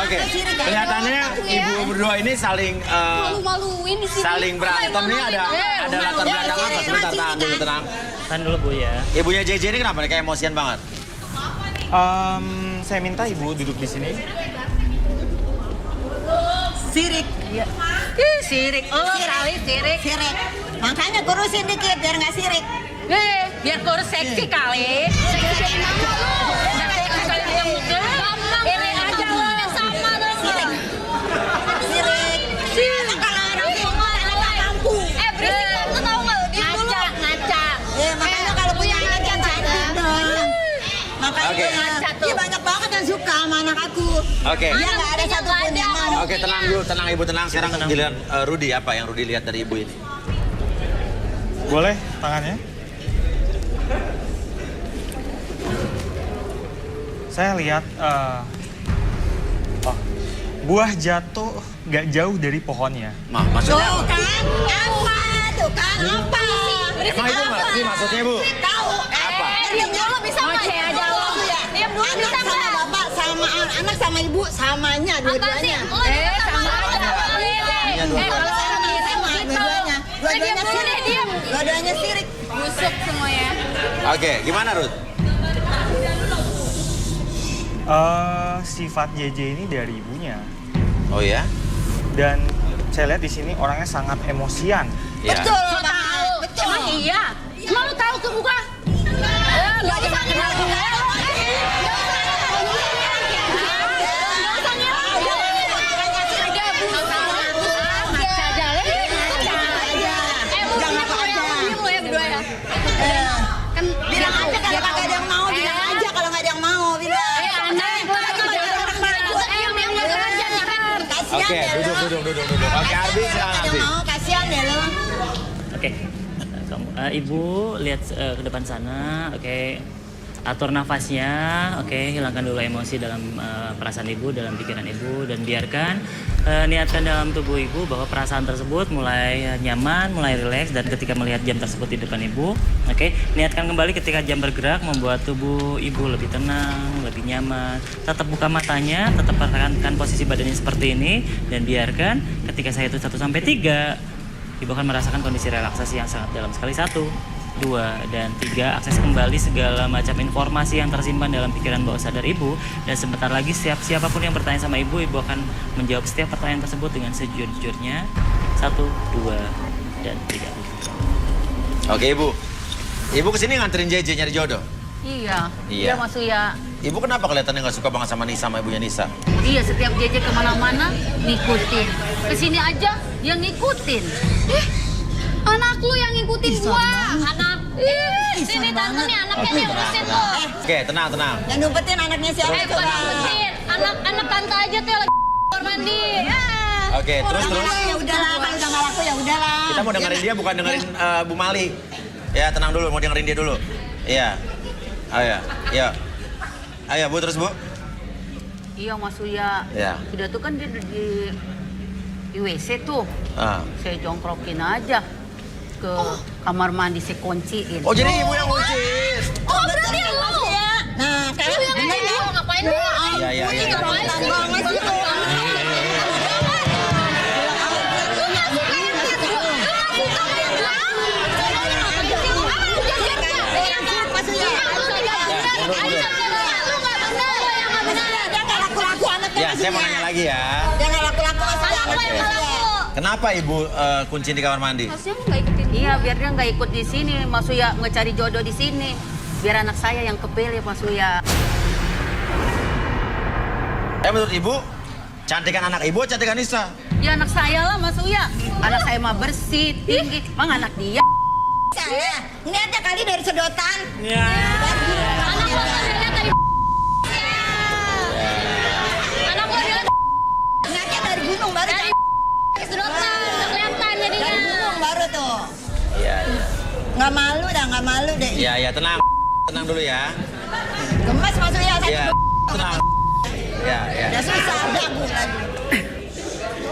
Speaker 1: Oke, kelihatannya ibu berdua ini saling
Speaker 12: malu-maluin di sini.
Speaker 1: saling berantem nih ada latar belakang apa? Sebentar, tahan dulu, tenang.
Speaker 7: Tahan dulu Bu ya.
Speaker 1: Ibunya JJ ini kenapa nih kayak emosian banget?
Speaker 6: Saya minta ibu duduk di sini.
Speaker 10: Sirik.
Speaker 11: Iya. Sirik. Oh, kali sirik.
Speaker 10: Sirik. Makanya kurusin dikit biar nggak sirik.
Speaker 11: Biar kurus seksi kali. Seksi nama lu. Ini aja lu. Sama dong.
Speaker 10: Sirik. Sirik. Kalau orang tua anak kampung.
Speaker 11: Berisik kamu tahu nggak? Ngaca.
Speaker 10: Makanya kalau punya anak yang cantik dong. Makanya dia banyak banget yang suka sama anak aku.
Speaker 1: Oke.
Speaker 10: Dia nggak ada satupun yang mau.
Speaker 1: Oke, tenang dulu, tenang Ibu, tenang. Sekarang giliran Rudy, apa yang Rudy lihat dari Ibu ini?
Speaker 6: Boleh tangannya? Saya lihat buah jatuh nggak jauh dari pohonnya.
Speaker 1: Maksudnya
Speaker 10: Tuh kan, apa? Tuh kan, apa?
Speaker 1: Emang Ibu ngerti maksudnya Ibu?
Speaker 10: Tahu.
Speaker 1: Apa?
Speaker 10: Diam dulu bisa nggak?
Speaker 11: aja lo.
Speaker 10: Diam dulu bisa nggak? Sama bapak, sama anak, sama ibu, samanya dua-duanya.
Speaker 11: Sama aja.
Speaker 10: Kalau sama dua-duanya. Dua-duanya sirik. Dua-duanya sirik.
Speaker 12: Busuk semuanya.
Speaker 1: Oke, gimana Ruth?
Speaker 6: Sifat JJ ini dari ibunya.
Speaker 1: Oh ya?
Speaker 6: Dan saya lihat di sini orangnya sangat emosian.
Speaker 1: Ya.
Speaker 10: Betul,
Speaker 11: Betul. Emang iya? Emang lu tahu ke muka? Nggak usah kenal gue.
Speaker 10: Bilang aja kalau kagak ada yang mau, bilang aja kalau nggak ada yang mau, bilang.
Speaker 1: Oke, duduk. Oke, Arbi, silakan Arbi.
Speaker 10: Mau kasihan ya lo.
Speaker 7: Oke. Ibu lihat ke depan sana, oke. Atur nafasnya, oke. Hilangkan dulu emosi dalam perasaan ibu, dalam pikiran ibu, dan biarkan niatkan dalam tubuh ibu bahwa perasaan tersebut mulai nyaman, mulai rileks, dan ketika melihat jam tersebut di depan ibu, oke. Niatkan kembali ketika jam bergerak membuat tubuh ibu lebih tenang, lebih nyaman. Tetap buka matanya, tetap pertahankan posisi badannya seperti ini, dan biarkan ketika saya hitung 1 sampai 3, ibu akan merasakan kondisi relaksasi yang sangat dalam sekali. 1, 2, dan 3, akses kembali segala macam informasi yang tersimpan dalam pikiran bawah sadar ibu, dan sebentar lagi siapapun yang bertanya sama ibu akan menjawab setiap pertanyaan tersebut dengan sejujurnya. 1, 2, dan 3.
Speaker 1: Oke Ibu. Ibu kesini nganterin JJ nyari jodoh?
Speaker 11: Iya.
Speaker 1: Iya.
Speaker 11: Mas Uya.
Speaker 1: Ibu kenapa kelihatannya nggak suka banget sama Nisa, sama ibunya Nisa?
Speaker 11: Iya, setiap JJ kemana-mana ngikutin. Kesini aja dia ngikutin.
Speaker 12: Anak lu yang ngikutin gua.
Speaker 11: Anak. Sini tante nih anaknya nih ngurusin tuh.
Speaker 1: Oke, tenang.
Speaker 10: Yang numpetin anaknya siapa coba?
Speaker 11: Ngurusin. Anak tante aja tuh yang lagi kamar mandi.
Speaker 1: Oke, terus.
Speaker 10: Ya udahlah, kalau udah nggak laku ya udahlah.
Speaker 1: Kita mau dengerin dia, bukan dengerin Bu Mali. Ya, tenang dulu, mau dengerin dia dulu. Iya. Ayo Bu, terus Bu.
Speaker 11: Iya Mas Uya.
Speaker 1: Iya.
Speaker 11: Udah tuh kan dia di WC tuh. Saya jongkrokin aja ke kamar mandi, saya kunciin.
Speaker 1: Oh, jadi ibu yang kunciin.
Speaker 11: Oh, berarti lu.
Speaker 10: Nah, kayak
Speaker 11: Lu yang ngapain lu?
Speaker 1: Iya.
Speaker 10: ngapain banget gitu.
Speaker 1: Ya, saya mau nanya lagi ya.
Speaker 10: Dia nggak laku-laku
Speaker 1: Kenapa ibu kunciin di kamar mandi?
Speaker 12: Harusnya lu nggak ikutin gua.
Speaker 11: Iya, biar dia nggak ikut di sini, Mas Uya ngecari jodoh di sini. Biar anak saya yang kepilih, Mas Uya.
Speaker 1: Menurut ibu, cantikan anak ibu, cantikan Nisa?
Speaker 11: Ya anak saya lah, Mas Uya. Anak saya mah bersih, tinggi. Emang anak dia.
Speaker 10: Saya, niatnya kali dari sedotan.
Speaker 1: Iya.
Speaker 11: Anak lo lihat dari anak lo lihat
Speaker 10: Niatnya dari gunung baru.
Speaker 11: dari sedotan, kelihatan jadinya.
Speaker 10: Dari gunung baru tuh.
Speaker 1: Iya.
Speaker 10: Nggak malu deh.
Speaker 1: Iya, tenang. Tenang dulu ya.
Speaker 10: Gemes Mas Uya, saya
Speaker 1: Iya, tenang. Iya.
Speaker 10: udah susah, dagu lagi.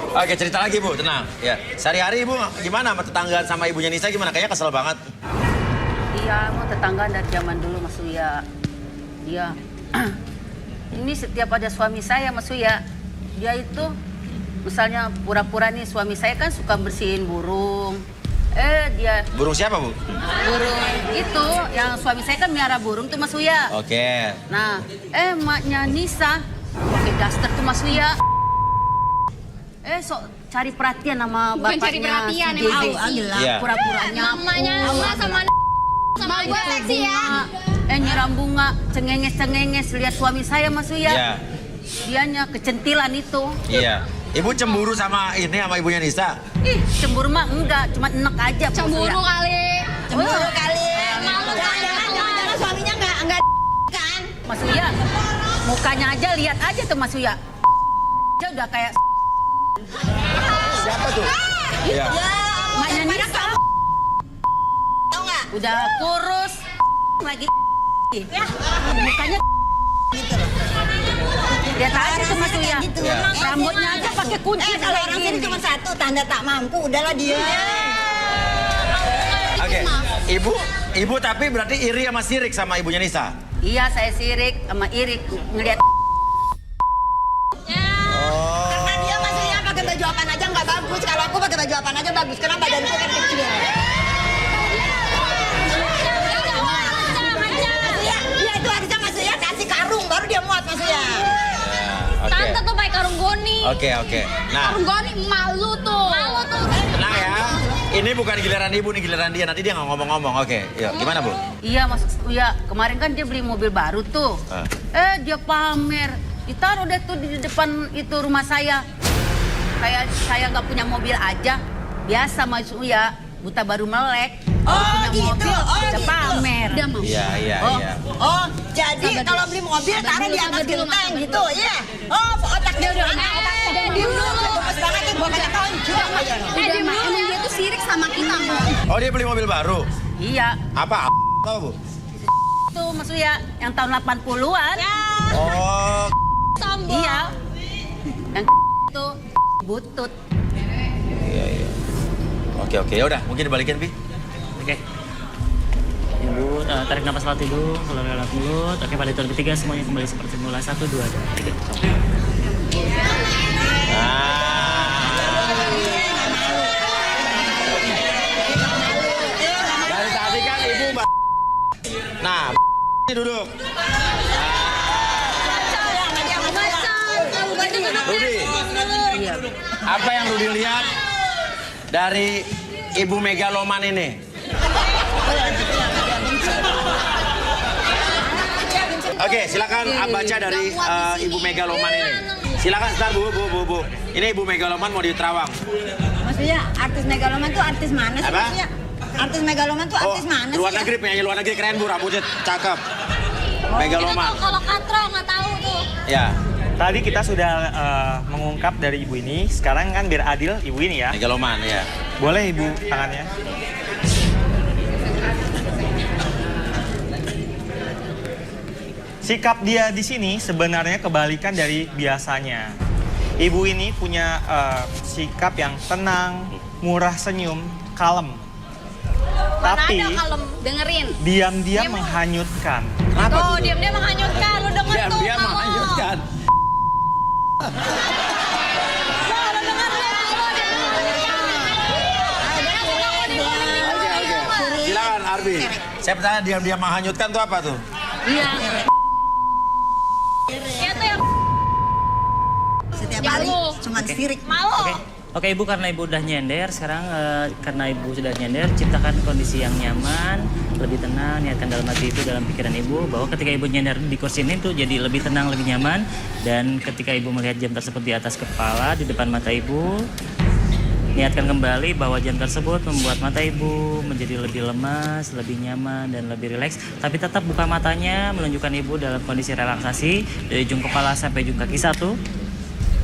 Speaker 1: Oke, cerita lagi Bu, tenang. Ya, sehari-hari Ibu gimana sama tetangga sama ibunya Nisa gimana? Kayaknya kesel banget.
Speaker 11: Iya, mau tetangga dari zaman dulu, Mas Uya. Iya. Ini setiap ada suami saya, Mas Uya, dia itu misalnya pura-pura nih suami saya kan suka bersihin burung. Dia...
Speaker 1: Burung siapa, Bu?
Speaker 11: Burung itu, yang suami saya kan miara burung tuh Mas Uya.
Speaker 1: Oke.
Speaker 11: Nah, emaknya Nisa pakai daster tuh Mas Uya. Sok cari perhatian sama
Speaker 12: Bukan
Speaker 11: bapaknya.
Speaker 12: cari perhatian,
Speaker 11: si
Speaker 12: emang
Speaker 11: Dede.
Speaker 1: Iya.
Speaker 11: Pura-puranya.
Speaker 12: Namanya sama gue seksi ya.
Speaker 11: Nyiram bunga, cengenges-cengenges lihat suami saya Mas Uya.
Speaker 1: Iya.
Speaker 11: Dianya kecentilan itu.
Speaker 1: Iya. Ibu cemburu sama ibunya Nisa?
Speaker 11: Ih, cemburu mah enggak, cuma enek aja.
Speaker 12: Cemburu kali.
Speaker 10: Cemburu kali. Jangan suaminya enggak kan?
Speaker 11: Mas Uya, mukanya aja lihat aja tuh Mas Uya. Dia udah kayak
Speaker 1: Siapa tuh? Iya.
Speaker 11: maknya Nisa.
Speaker 10: Tahu nggak?
Speaker 11: Udah kurus lagi. Mukanya
Speaker 10: Gitu loh.
Speaker 11: lihat aja tuh Mas Uya.
Speaker 10: Gitu.
Speaker 1: Ya.
Speaker 11: Rambutnya aja pakai kunci
Speaker 10: Kalau orang sini cuma satu, tanda tak mampu, udahlah dia.
Speaker 1: Oke. Ibu tapi berarti iri sama sirik sama ibunya Nisa?
Speaker 11: Iya, saya sirik sama irik ngelihat.
Speaker 10: Karena dia maksudnya pakai baju apaan aja nggak bagus. Kalau aku pakai baju apaan aja bagus, karena badanku kan kecil. Dia itu harusnya maksudnya kasih karung, baru dia muat maksudnya.
Speaker 1: Oke.
Speaker 12: Tante tuh pakai karung goni.
Speaker 1: Oke. Nah,
Speaker 12: Karung goni malu tuh.
Speaker 1: tenang ya. Ini bukan giliran ibu nih, giliran dia. Nanti dia nggak ngomong-ngomong. Oke, yuk. Gimana, Bu?
Speaker 11: Iya, Mas Uya. Kemarin kan dia beli mobil baru tuh. Dia pamer. Ditaruh deh tuh di depan itu rumah saya. Kayak saya nggak punya mobil aja. Biasa Mas Uya, buta baru melek. Punya
Speaker 10: gitu.
Speaker 11: mobil, udah pamer.
Speaker 1: Iya.
Speaker 10: Oh, jadi kalau beli mobil taruh di atas genteng gitu, iya. Oh, otaknya udah diem dulu. Gemes banget nih, gua banyak tonjok aja.
Speaker 12: Emang dia tuh sirik sama kita, Mbak.
Speaker 1: Oh, dia beli mobil baru?
Speaker 11: Iya.
Speaker 1: Apa? Tahu, Bu?
Speaker 11: Itu Mas Uya, yang tahun 80-an.
Speaker 1: Oh.
Speaker 12: Sombong.
Speaker 11: Iya. Yang itu butut.
Speaker 1: Iya. Oke. Ya udah, mungkin dibalikin, Pi.
Speaker 7: Oke. Ibu tarik nafas lewat hidung, keluar lewat mulut. Oke, pada hitungan ketiga semuanya kembali seperti semula. 1, 2, dan 3.
Speaker 1: Dari tadi kan ibu mbak. Nah, ini duduk. Rudi, apa yang Rudi lihat dari ibu megaloman ini? Oke, silakan baca dari ibu megaloman ini. Silakan, sebentar, Bu. Ini ibu megaloman mau di Terawang.
Speaker 10: Maksudnya artis megaloman tuh artis mana sih?
Speaker 1: Apa?
Speaker 10: Maksudnya artis megaloman tuh artis mana sih?
Speaker 1: Luar negeri, penyanyi luar negeri keren, Bu. Rambutnya cakep. Megaloman.
Speaker 12: Kalau katro nggak tahu tuh.
Speaker 1: Ya.
Speaker 6: Tadi kita sudah mengungkap dari ibu ini. Sekarang kan biar adil ibu ini ya.
Speaker 1: Megaloman, ya.
Speaker 6: Boleh ibu tangannya. Sikap dia di sini sebenarnya kebalikan dari biasanya. Ibu ini punya sikap yang tenang, murah senyum, kalem. Tapi
Speaker 12: dengerin.
Speaker 6: diam-diam menghanyutkan.
Speaker 1: Kenapa
Speaker 8: Tuh,
Speaker 1: tuh?
Speaker 8: diam-diam menghanyutkan. Lu denger tuh.
Speaker 1: Diam-diam
Speaker 8: kamu.
Speaker 1: menghanyutkan. Silakan, Arbi. Saya bertanya diam-diam menghanyutkan tuh apa tuh?
Speaker 11: Iya.
Speaker 8: Dia tuh yang
Speaker 10: Setiap hari cuma sirik.
Speaker 8: malu.
Speaker 7: Oke, Ibu, karena Ibu udah nyender, sekarang karena Ibu sudah nyender, ciptakan kondisi yang nyaman, lebih tenang, niatkan dalam hati itu, dalam pikiran Ibu, bahwa ketika Ibu nyender di kursi ini tuh jadi lebih tenang, lebih nyaman, dan ketika Ibu melihat jam tersebut di atas kepala, di depan mata Ibu, niatkan kembali bahwa jam tersebut membuat mata Ibu menjadi lebih lemas, lebih nyaman, dan lebih rileks, tapi tetap buka matanya, menunjukkan Ibu dalam kondisi relaksasi, dari ujung kepala sampai ujung kaki. 1,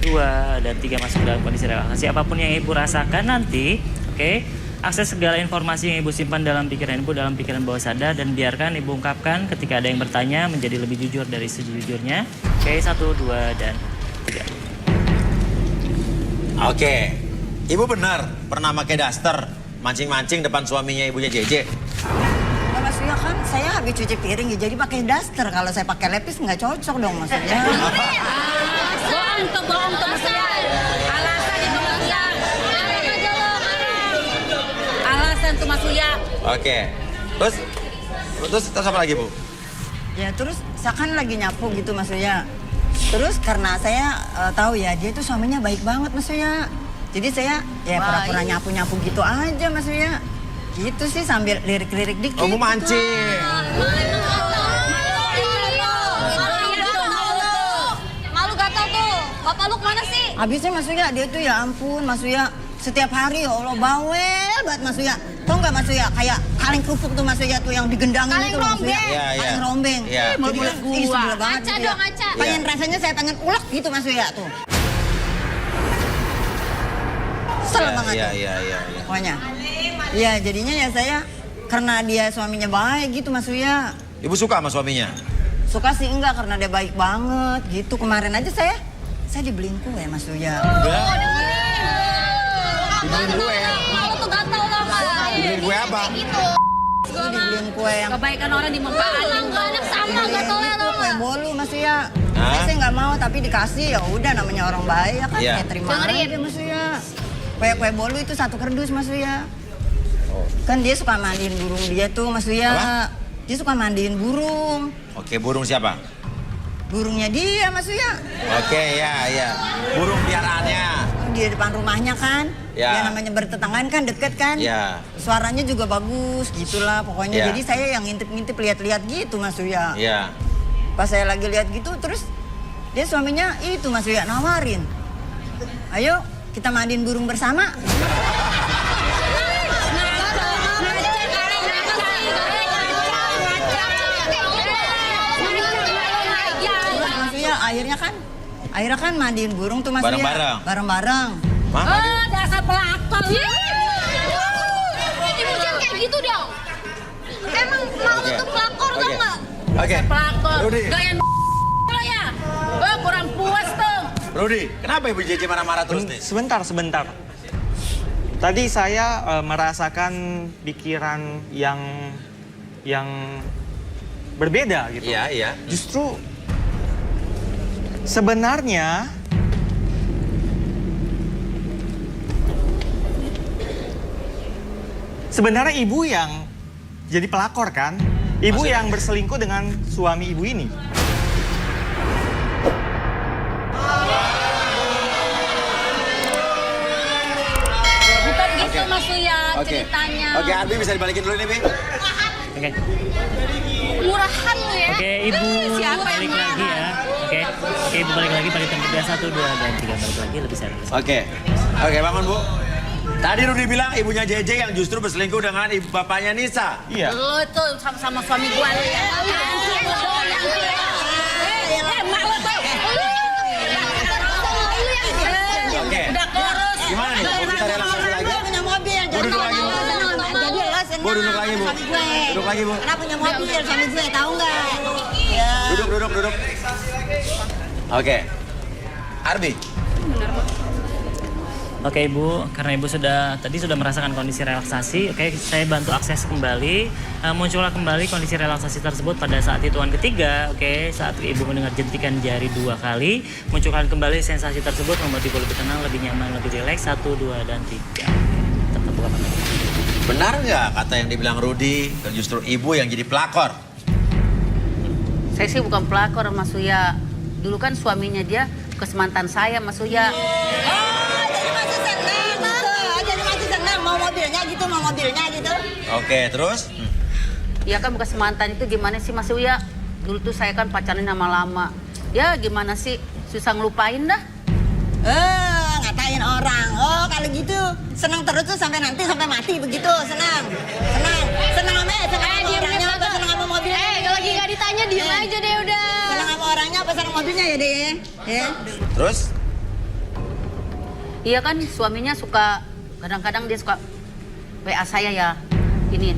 Speaker 7: 2, dan 3 masuk dalam kondisi relaksasi. Apapun yang Ibu rasakan nanti, oke, akses segala informasi yang Ibu simpan dalam pikiran Ibu, dalam pikiran bawah sadar, dan biarkan Ibu ungkapkan ketika ada yang bertanya menjadi lebih jujur dari sejujurnya. Oke, 1, 2, dan 3.
Speaker 1: Oke. Ibu benar pernah pakai daster mancing-mancing depan suaminya ibunya JJ?
Speaker 10: Mas Uya kan saya habis cuci piring ya, jadi pakai daster. Kalau saya pakai lepis nggak cocok dong maksudnya.
Speaker 11: Bohong tuh Mas Uya. Alasan itu Mas Uya.
Speaker 1: Oke. Terus apa lagi, Bu?
Speaker 10: Ya terus saya kan lagi nyapu gitu Mas Uya. Terus karena saya tahu ya dia itu suaminya baik banget Mas Uya. Jadi saya ya pura-pura nyapu-nyapu gitu aja Mas Uya. Gitu sih sambil lirik-lirik dikit.
Speaker 1: Oh, mau mancing.
Speaker 8: Malu gatal tuh. Bapak lu kemana sih?
Speaker 10: Habisnya Mas Uya dia tuh ya ampun Mas Uya. Setiap hari ya Allah bawel banget Mas Uya. Tau nggak Mas Uya kayak kaleng kerupuk tuh Mas Uya tuh yang digendangin itu loh Mas Uya. Kaleng rombeng. Mulut gua.
Speaker 8: Aca dong, aca.
Speaker 10: Pengen rasanya saya pengen ulek gitu Mas Uya tuh. Kesel banget.
Speaker 1: Iya.
Speaker 10: Pokoknya. Iya jadinya ya saya karena dia suaminya baik gitu Mas Uya.
Speaker 1: Ibu suka sama suaminya?
Speaker 10: Suka sih enggak karena dia baik banget gitu. Kemarin aja saya dibeliin kue Mas Uya.
Speaker 1: Dibeliin kue?
Speaker 8: Malu tuh gatal lah Mas.
Speaker 1: Dibeliin kue apa?
Speaker 10: Dibeliin kue yang
Speaker 11: kebaikan orang dimanfaatin.
Speaker 8: Anak sama gatalnya
Speaker 10: itu
Speaker 8: tau
Speaker 10: kue
Speaker 8: nggak?
Speaker 10: bolu Mas Uya. Saya nggak mau tapi dikasih ya udah namanya orang baik ya kan
Speaker 1: Iya.
Speaker 10: saya terima aja Mas Uya. Kue bolu itu 1 kardus Mas Uya. Kan dia suka mandiin burung dia tuh Mas Uya.
Speaker 1: Apa?
Speaker 10: Dia suka mandiin burung.
Speaker 1: Oke, burung siapa?
Speaker 10: Burungnya dia Mas Uya.
Speaker 1: Oke, ya. Burung piaraannya.
Speaker 10: Di depan rumahnya kan.
Speaker 1: Ya.
Speaker 10: Dia namanya bertetanggaan kan deket kan.
Speaker 1: Ya.
Speaker 10: Suaranya juga bagus gitulah pokoknya.
Speaker 1: Ya.
Speaker 10: Jadi saya yang ngintip-ngintip lihat-lihat gitu Mas Uya.
Speaker 1: Iya.
Speaker 10: Pas saya lagi lihat gitu terus dia suaminya itu Mas Uya nawarin. Ayo kita mandiin burung bersama. Mas Uya akhirnya kan mandiin burung tuh Mas Uya.
Speaker 1: Bareng-bareng?
Speaker 10: Bareng-bareng.
Speaker 11: Dasar pelakor.
Speaker 8: Ibu jangan kayak gitu dong. Emang malu tuh pelakor tau nggak?
Speaker 1: Oke.
Speaker 11: Pelakor.
Speaker 1: Rudi.
Speaker 11: Gaya lo ya. Kurang puas tuh.
Speaker 1: Rudi, kenapa Ibu JJ marah-marah terus nih?
Speaker 6: Sebentar. Tadi saya merasakan pikiran yang berbeda gitu.
Speaker 1: Iya.
Speaker 6: Justru sebenarnya ibu yang jadi pelakor kan? Ibu
Speaker 1: Maksudnya?
Speaker 6: yang berselingkuh dengan suami ibu ini.
Speaker 11: Bukan gitu Mas Uya ceritanya.
Speaker 1: Oke, Arbi bisa dibalikin dulu nih, Bi.
Speaker 7: Oke.
Speaker 8: Murahan lu ya.
Speaker 7: Oke, Ibu balik lagi ya. Oke, Ibu balik lagi pada tempat biasa 1, 2, dan 3 balik lagi lebih serius.
Speaker 1: Oke, bangun Bu. Tadi Rudi bilang ibunya JJ yang justru berselingkuh dengan ibu bapaknya Nisa.
Speaker 6: Iya.
Speaker 11: Lo tuh sama suami gua lo ya.
Speaker 1: Oke.
Speaker 11: Udah kurus.
Speaker 1: Gimana nih? Mau kita relaksasi lagi?
Speaker 10: Punya mobil.
Speaker 1: Bu, duduk lagi, Bu.
Speaker 10: Jadi lo senang.
Speaker 1: Bu, duduk lagi, Bu.
Speaker 10: Suami gue.
Speaker 1: Duduk lagi, Bu.
Speaker 10: Karena punya mobil suami gue tahu nggak? Ya.
Speaker 1: Duduk. Oke. Arbi.
Speaker 7: Oke Ibu, karena Ibu tadi sudah merasakan kondisi relaksasi, oke saya bantu akses kembali. Muncullah kembali kondisi relaksasi tersebut pada saat hitungan ketiga, oke saat Ibu mendengar jentikan jari 2 kali. Munculkan kembali sensasi tersebut membuat Ibu lebih tenang, lebih nyaman, lebih rileks. 1, 2, dan 3. Tetap buka mata.
Speaker 1: Benar nggak kata yang dibilang Rudi, justru ibu yang jadi pelakor?
Speaker 11: Saya sih bukan pelakor Mas Uya. Dulu kan suaminya dia bekas mantan saya Mas Uya.
Speaker 10: Jadi masih senang mau mobilnya gitu.
Speaker 1: Oke, terus?
Speaker 11: Iya kan bekas mantan itu gimana sih Mas Uya? Dulu tuh saya kan pacaran lama-lama. Ya gimana sih, susah ngelupain dah.
Speaker 10: Ngatain orang. Oh kalau gitu senang terus tuh sampai mati begitu. Senang sama orangnya apa senang sama mobilnya?
Speaker 8: Kalau lagi nggak ditanya diem aja deh udah.
Speaker 10: Senang sama orangnya apa senang mobilnya ya deh? Ya.
Speaker 1: Terus?
Speaker 11: Iya kan suaminya suka, kadang-kadang dia suka WA saya ya. Ini,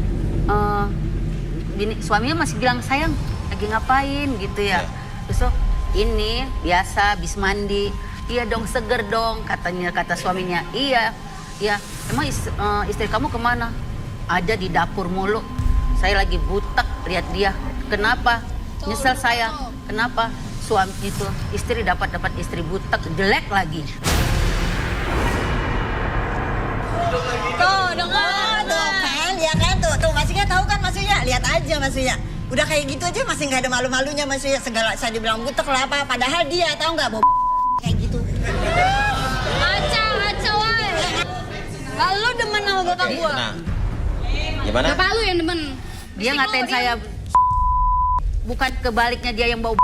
Speaker 11: suaminya masih bilang sayang lagi ngapain gitu ya. Terus ini biasa habis mandi. Iya dong seger dong kata suaminya. Iya emang istri kamu kemana? Ada di dapur mulu. Saya lagi butek lihat dia. Kenapa? Nyesel saya. Kenapa? Suami itu istri dapat istri butek jelek lagi.
Speaker 10: Tuh kan ya kan tuh maksudnya tahu kan maksudnya, lihat aja maksudnya. Udah kayak gitu aja masih nggak ada malu-malunya maksudnya, segala saya dibilang butek lah apa, padahal dia tahu nggak kayak gitu.
Speaker 8: Ngaca woy. Lalu demen sama bapak gua.
Speaker 1: Nah, gimana?
Speaker 11: Bapak lu yang demen. Dia ngatain saya, bukan kebaliknya dia yang bau.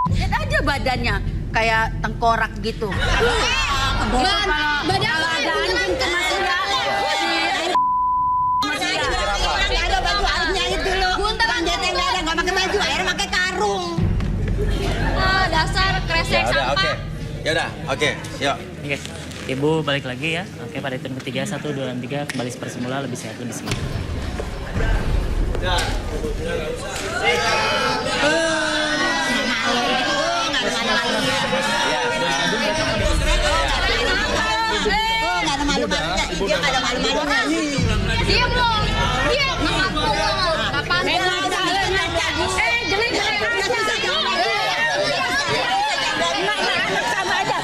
Speaker 11: Lihat aja badannya kayak tengkorak gitu.
Speaker 12: Badan lu ada anjing ke manusia.
Speaker 10: Ada baju airnya itu loh. Buntaran dia nggak ada, nggak pakai baju air, pakai karung.
Speaker 8: Dasar kresek sampah.
Speaker 1: Oke. Ya udah, oke. Yuk.
Speaker 7: Oke. Ibu balik lagi ya. Oke, pada hitung ketiga 1, 2, dan 3 kembali seperti semula, lebih sehat, lebih semangat.
Speaker 10: Nggak ada malu-malunya, dia nggak ada malu-malunya.
Speaker 8: Diam lo. Diam. Ngaku lo. Kapan? Jelek aja.
Speaker 10: Sama aja.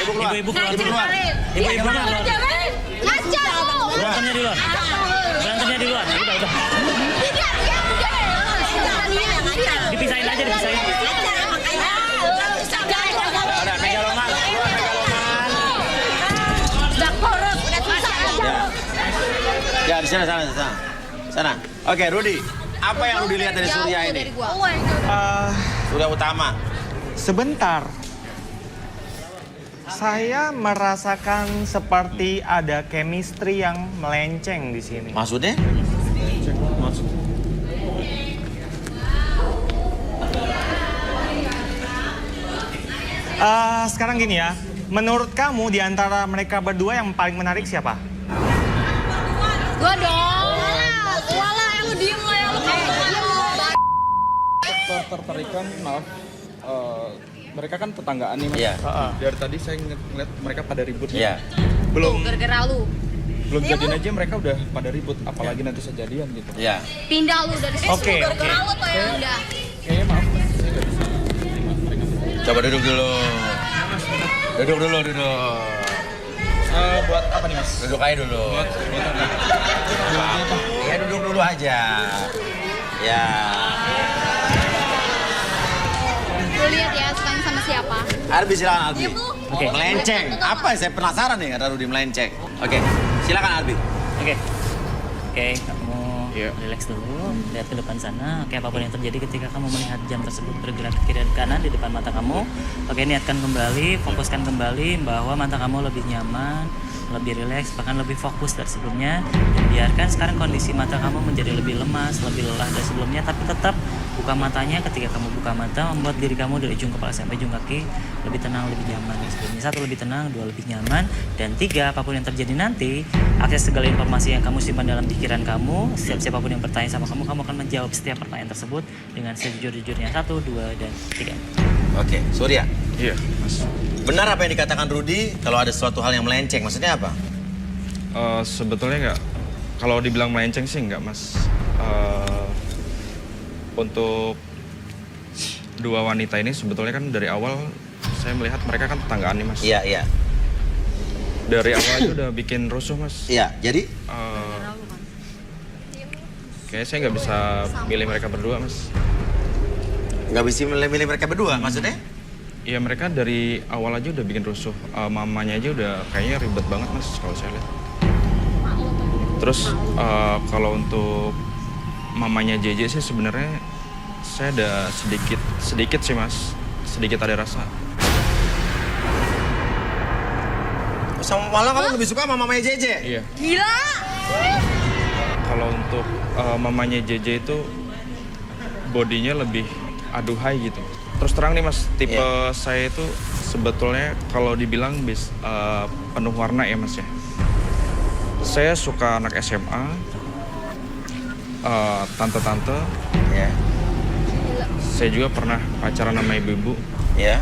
Speaker 1: Keluar, ibu keluar.
Speaker 7: Ibu keluar.
Speaker 8: Ngaca lo.
Speaker 7: Berantemnya di luar. Berantemnya di luar. Udah. Dipisahin aja, dipisahin.
Speaker 1: Udah, meja Roman.
Speaker 8: Udah korup, udah susah aja.
Speaker 1: Ya, di sana. Oke, Rudi. Apa yang Rudi lihat dari Surya ini? Surya Utama.
Speaker 6: Sebentar. Saya merasakan seperti ada chemistry yang melenceng di sini.
Speaker 1: Maksudnya?
Speaker 6: Sekarang gini ya, menurut kamu di antara mereka berdua yang paling menarik siapa?
Speaker 8: Gua dong. Gua lah yang diem lah yang
Speaker 5: Tertarikan, maaf. Mereka kan tetanggaan nih, Mas.
Speaker 1: Iya.
Speaker 5: Dari tadi saya ngeliat mereka pada ribut.
Speaker 1: Iya.
Speaker 5: Belum
Speaker 11: Gara-gara lu.
Speaker 5: jadian aja mereka udah pada ribut, apalagi nanti sejadian gitu.
Speaker 1: Iya.
Speaker 11: Pindah lu dari situ.
Speaker 6: Oke.
Speaker 11: Gara-gara lu tuh yang pindah.
Speaker 5: Kayaknya maaf, Mas. Saya nggak bisa.
Speaker 1: Coba duduk dulu. Duduk.
Speaker 5: Buat apa nih, Mas?
Speaker 1: Duduk aja dulu.
Speaker 5: Buat apa?
Speaker 1: Ya duduk dulu aja. Ya.
Speaker 12: Lu lihat ya sukanya sama siapa.
Speaker 1: Arbi silakan Arbi.
Speaker 7: Oke.
Speaker 1: Melenceng. Apa? Saya penasaran nih kata Rudi melenceng. Oke. Silakan Arbi.
Speaker 7: Oke, kamu relax dulu, lihat ke depan sana. Oke, apapun yang terjadi ketika kamu melihat jam tersebut bergerak ke kiri dan kanan di depan mata kamu. Oke, niatkan kembali, fokuskan kembali bahwa mata kamu lebih nyaman, lebih rileks, bahkan lebih fokus dari sebelumnya. Dan biarkan sekarang kondisi mata kamu menjadi lebih lemas, lebih lelah dari sebelumnya, tapi tetap buka matanya. Ketika kamu buka mata, membuat diri kamu dari ujung kepala sampai ujung kaki lebih tenang, lebih nyaman. Sebelumnya 1, lebih tenang, 2, lebih nyaman, dan 3, apapun yang terjadi nanti, akses segala informasi yang kamu simpan dalam pikiran kamu, siapapun yang bertanya sama kamu akan menjawab setiap pertanyaan tersebut dengan sejujur-jujurnya. 1, 2, dan 3.
Speaker 1: Oke, Surya.
Speaker 5: Iya, Mas.
Speaker 1: Benar apa yang dikatakan Rudi kalau ada suatu hal yang melenceng? Maksudnya apa?
Speaker 5: Sebetulnya nggak. Kalau dibilang melenceng sih nggak, Mas. Untuk dua wanita ini sebetulnya kan dari awal saya melihat mereka kan tetanggaan nih, Mas.
Speaker 1: Iya.
Speaker 5: Dari awal aja udah bikin rusuh, Mas.
Speaker 1: Iya, jadi?
Speaker 5: Kayaknya saya nggak bisa milih mereka berdua, Mas.
Speaker 1: Nggak bisa milih mereka berdua, maksudnya?
Speaker 5: Iya, mereka dari awal aja udah bikin rusuh. Mamanya aja udah kayaknya ribet banget, Mas, kalau saya lihat. Terus kalau untuk mamanya JJ sih sebenarnya saya ada sedikit sih, Mas. Sedikit ada rasa.
Speaker 1: Malah kamu lebih suka sama mamanya JJ?
Speaker 5: Iya.
Speaker 8: Gila.
Speaker 5: Kalau untuk mamanya JJ itu bodinya lebih aduhai gitu. Terus terang nih, Mas, tipe saya itu sebetulnya kalau dibilang penuh warna ya, Mas ya. Saya suka anak SMA, tante-tante.
Speaker 1: Ya.
Speaker 5: Saya juga pernah pacaran sama ibu-ibu.
Speaker 1: Ya.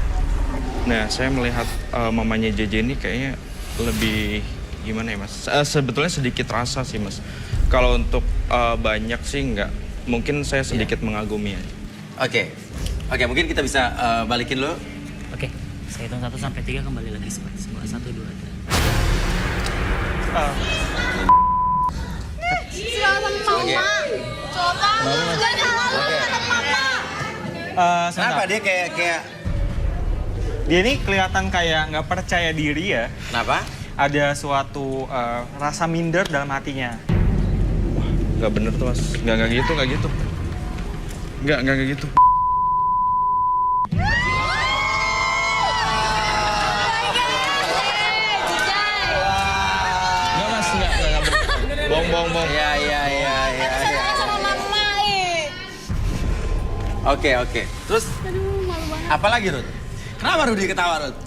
Speaker 5: Nah, saya melihat mamanya JJ ini kayaknya lebih gimana ya, Mas? Sebetulnya sedikit rasa sih, Mas. Kalau untuk banyak sih enggak. Mungkin saya sedikit mengagumi aja.
Speaker 1: Oke, mungkin kita bisa balikin lo.
Speaker 7: Oke. Saya hitung 1 sampai 3 kembali lagi semua. 1, 2, 3.
Speaker 6: Kenapa dia kayak dia ini kelihatan kayak nggak percaya diri ya?
Speaker 1: Kenapa?
Speaker 6: Ada suatu rasa minder dalam hatinya.
Speaker 5: Wah, nggak bener tuh mas. Nggak gitu. Nggak gitu. Nggak mas, nggak bener. Bohong.
Speaker 1: Iya. Oke. Terus, apa lagi Ruth? Kenapa Rudy ketawa Ruth?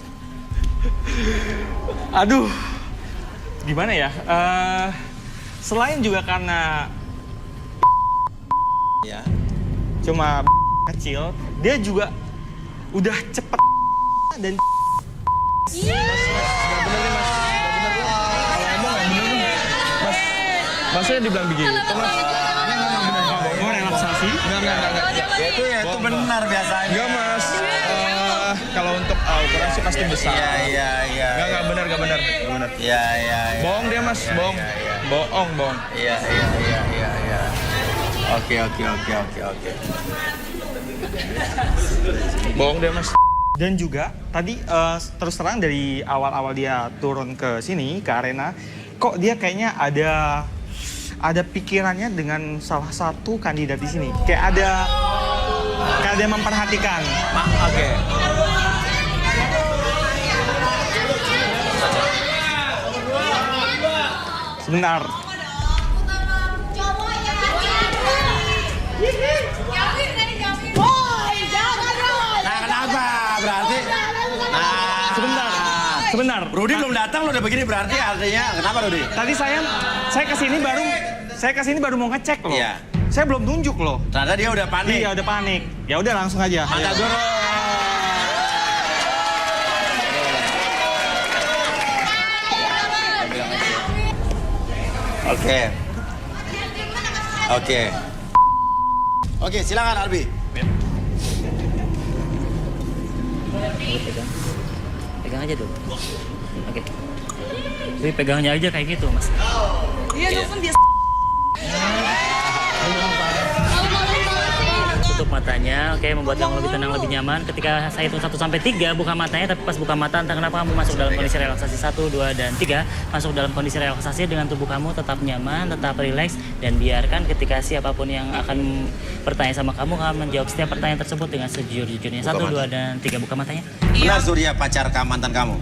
Speaker 6: Aduh, gimana ya? Selain juga karena
Speaker 1: Ya.
Speaker 6: cuma kecil, dia juga udah cepet dan
Speaker 5: Masnya dibilang begitu mas.
Speaker 6: mau relaksasi.
Speaker 5: Enggak.
Speaker 1: Itu benar biasanya.
Speaker 5: Enggak mas. Kalau untuk ukuran sih pasti besar.
Speaker 1: Iya.
Speaker 5: Enggak benar.
Speaker 1: Iya.
Speaker 5: Bohong dia mas, bohong. Bohong.
Speaker 1: Iya. Oke.
Speaker 5: Bohong dia mas.
Speaker 6: Dan juga tadi terus terang dari awal-awal dia turun ke sini, ke arena, kok dia kayaknya ada pikirannya dengan salah satu kandidat di sini. Kayak ada yang memperhatikan.
Speaker 1: Oke.
Speaker 6: Sebentar.
Speaker 1: Nah, kenapa? Berarti
Speaker 6: Sebentar.
Speaker 1: Rudy belum datang lo udah begini berarti artinya kenapa Rudy?
Speaker 6: Tadi saya kesini baru mau ngecek loh.
Speaker 1: Iya.
Speaker 6: Saya belum tunjuk loh.
Speaker 1: Ternyata dia udah panik.
Speaker 6: Iya, udah panik. Ya udah langsung aja.
Speaker 1: Mantap dulu. Oke, silakan Arbi.
Speaker 7: Pegang aja dulu. Oke. Jadi pegangnya aja kayak gitu, Mas.
Speaker 8: Iya, nelfon dia.
Speaker 7: Tutup matanya, oke, membuat kamu lebih tenang, lebih nyaman. Ketika saya hitung 1 sampai 3, buka matanya, tapi pas buka mata, entah kenapa kamu masuk dalam kondisi relaksasi 1, 2, dan 3. Masuk dalam kondisi relaksasi dengan tubuh kamu tetap nyaman, tetap rileks, dan biarkan ketika siapapun yang akan bertanya sama kamu menjawab setiap pertanyaan tersebut dengan sejujur-jujurnya. 1, 2, dan 3, buka matanya.
Speaker 1: Benar Surya pacar mantan kamu?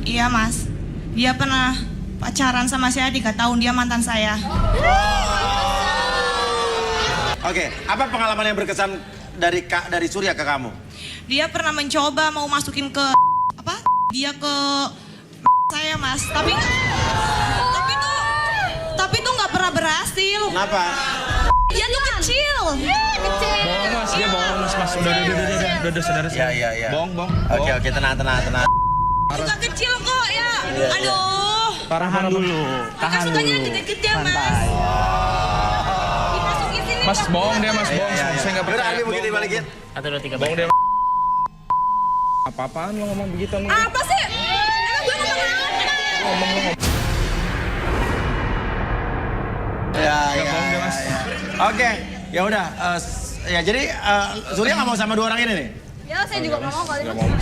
Speaker 8: Iya, Mas. Dia pernah pacaran sama saya 3 tahun, dia mantan saya.
Speaker 1: Oke, apa pengalaman yang berkesan dari Surya ke kamu?
Speaker 8: Dia pernah mencoba mau masukin ke dia ke saya, Mas. Tapi tuh nggak pernah berhasil.
Speaker 1: Kenapa?
Speaker 8: Dia tuh kecil.
Speaker 5: Bohong mas, dia bohong mas. Udah saudara.
Speaker 1: Iya.
Speaker 5: Bohong.
Speaker 1: Oke, tenang.
Speaker 8: Suka kecil kok ya. Aduh.
Speaker 6: Tahan dulu.
Speaker 8: Sukanya kecil-kecil, Mas.
Speaker 5: Mas bohong dia mas, bohong. Saya nggak percaya.
Speaker 1: Arbi begitu balikin.
Speaker 7: 1, 2, 3,
Speaker 5: Bohong dia. Apa-apaan lo ngomong begitu?
Speaker 8: Apa sih? Emang gue ngomong apa?
Speaker 1: Ya.
Speaker 5: Bohong dia mas.
Speaker 1: Oke, ya udah. Ya jadi Surya nggak mau sama 2 orang ini nih?
Speaker 8: Ya, saya juga nggak mau kali.
Speaker 5: Nggak mau mas.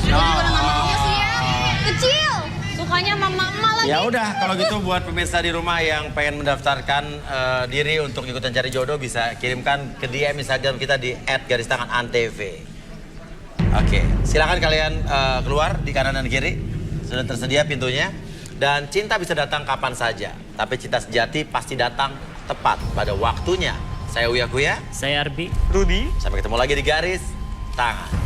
Speaker 8: Kecil. Sukanya mama-mama lagi.
Speaker 1: Ya udah, kalau gitu buat pemirsa di rumah yang pengen mendaftarkan diri untuk ikutan cari jodoh bisa kirimkan ke DM Instagram kita di @antv. Oke, silakan kalian keluar di kanan dan kiri. Sudah tersedia pintunya. Dan cinta bisa datang kapan saja, tapi cinta sejati pasti datang tepat pada waktunya. Saya Uya Kuya.
Speaker 7: Saya Arbi.
Speaker 6: Rudy.
Speaker 1: Sampai ketemu lagi di Garis Tangan.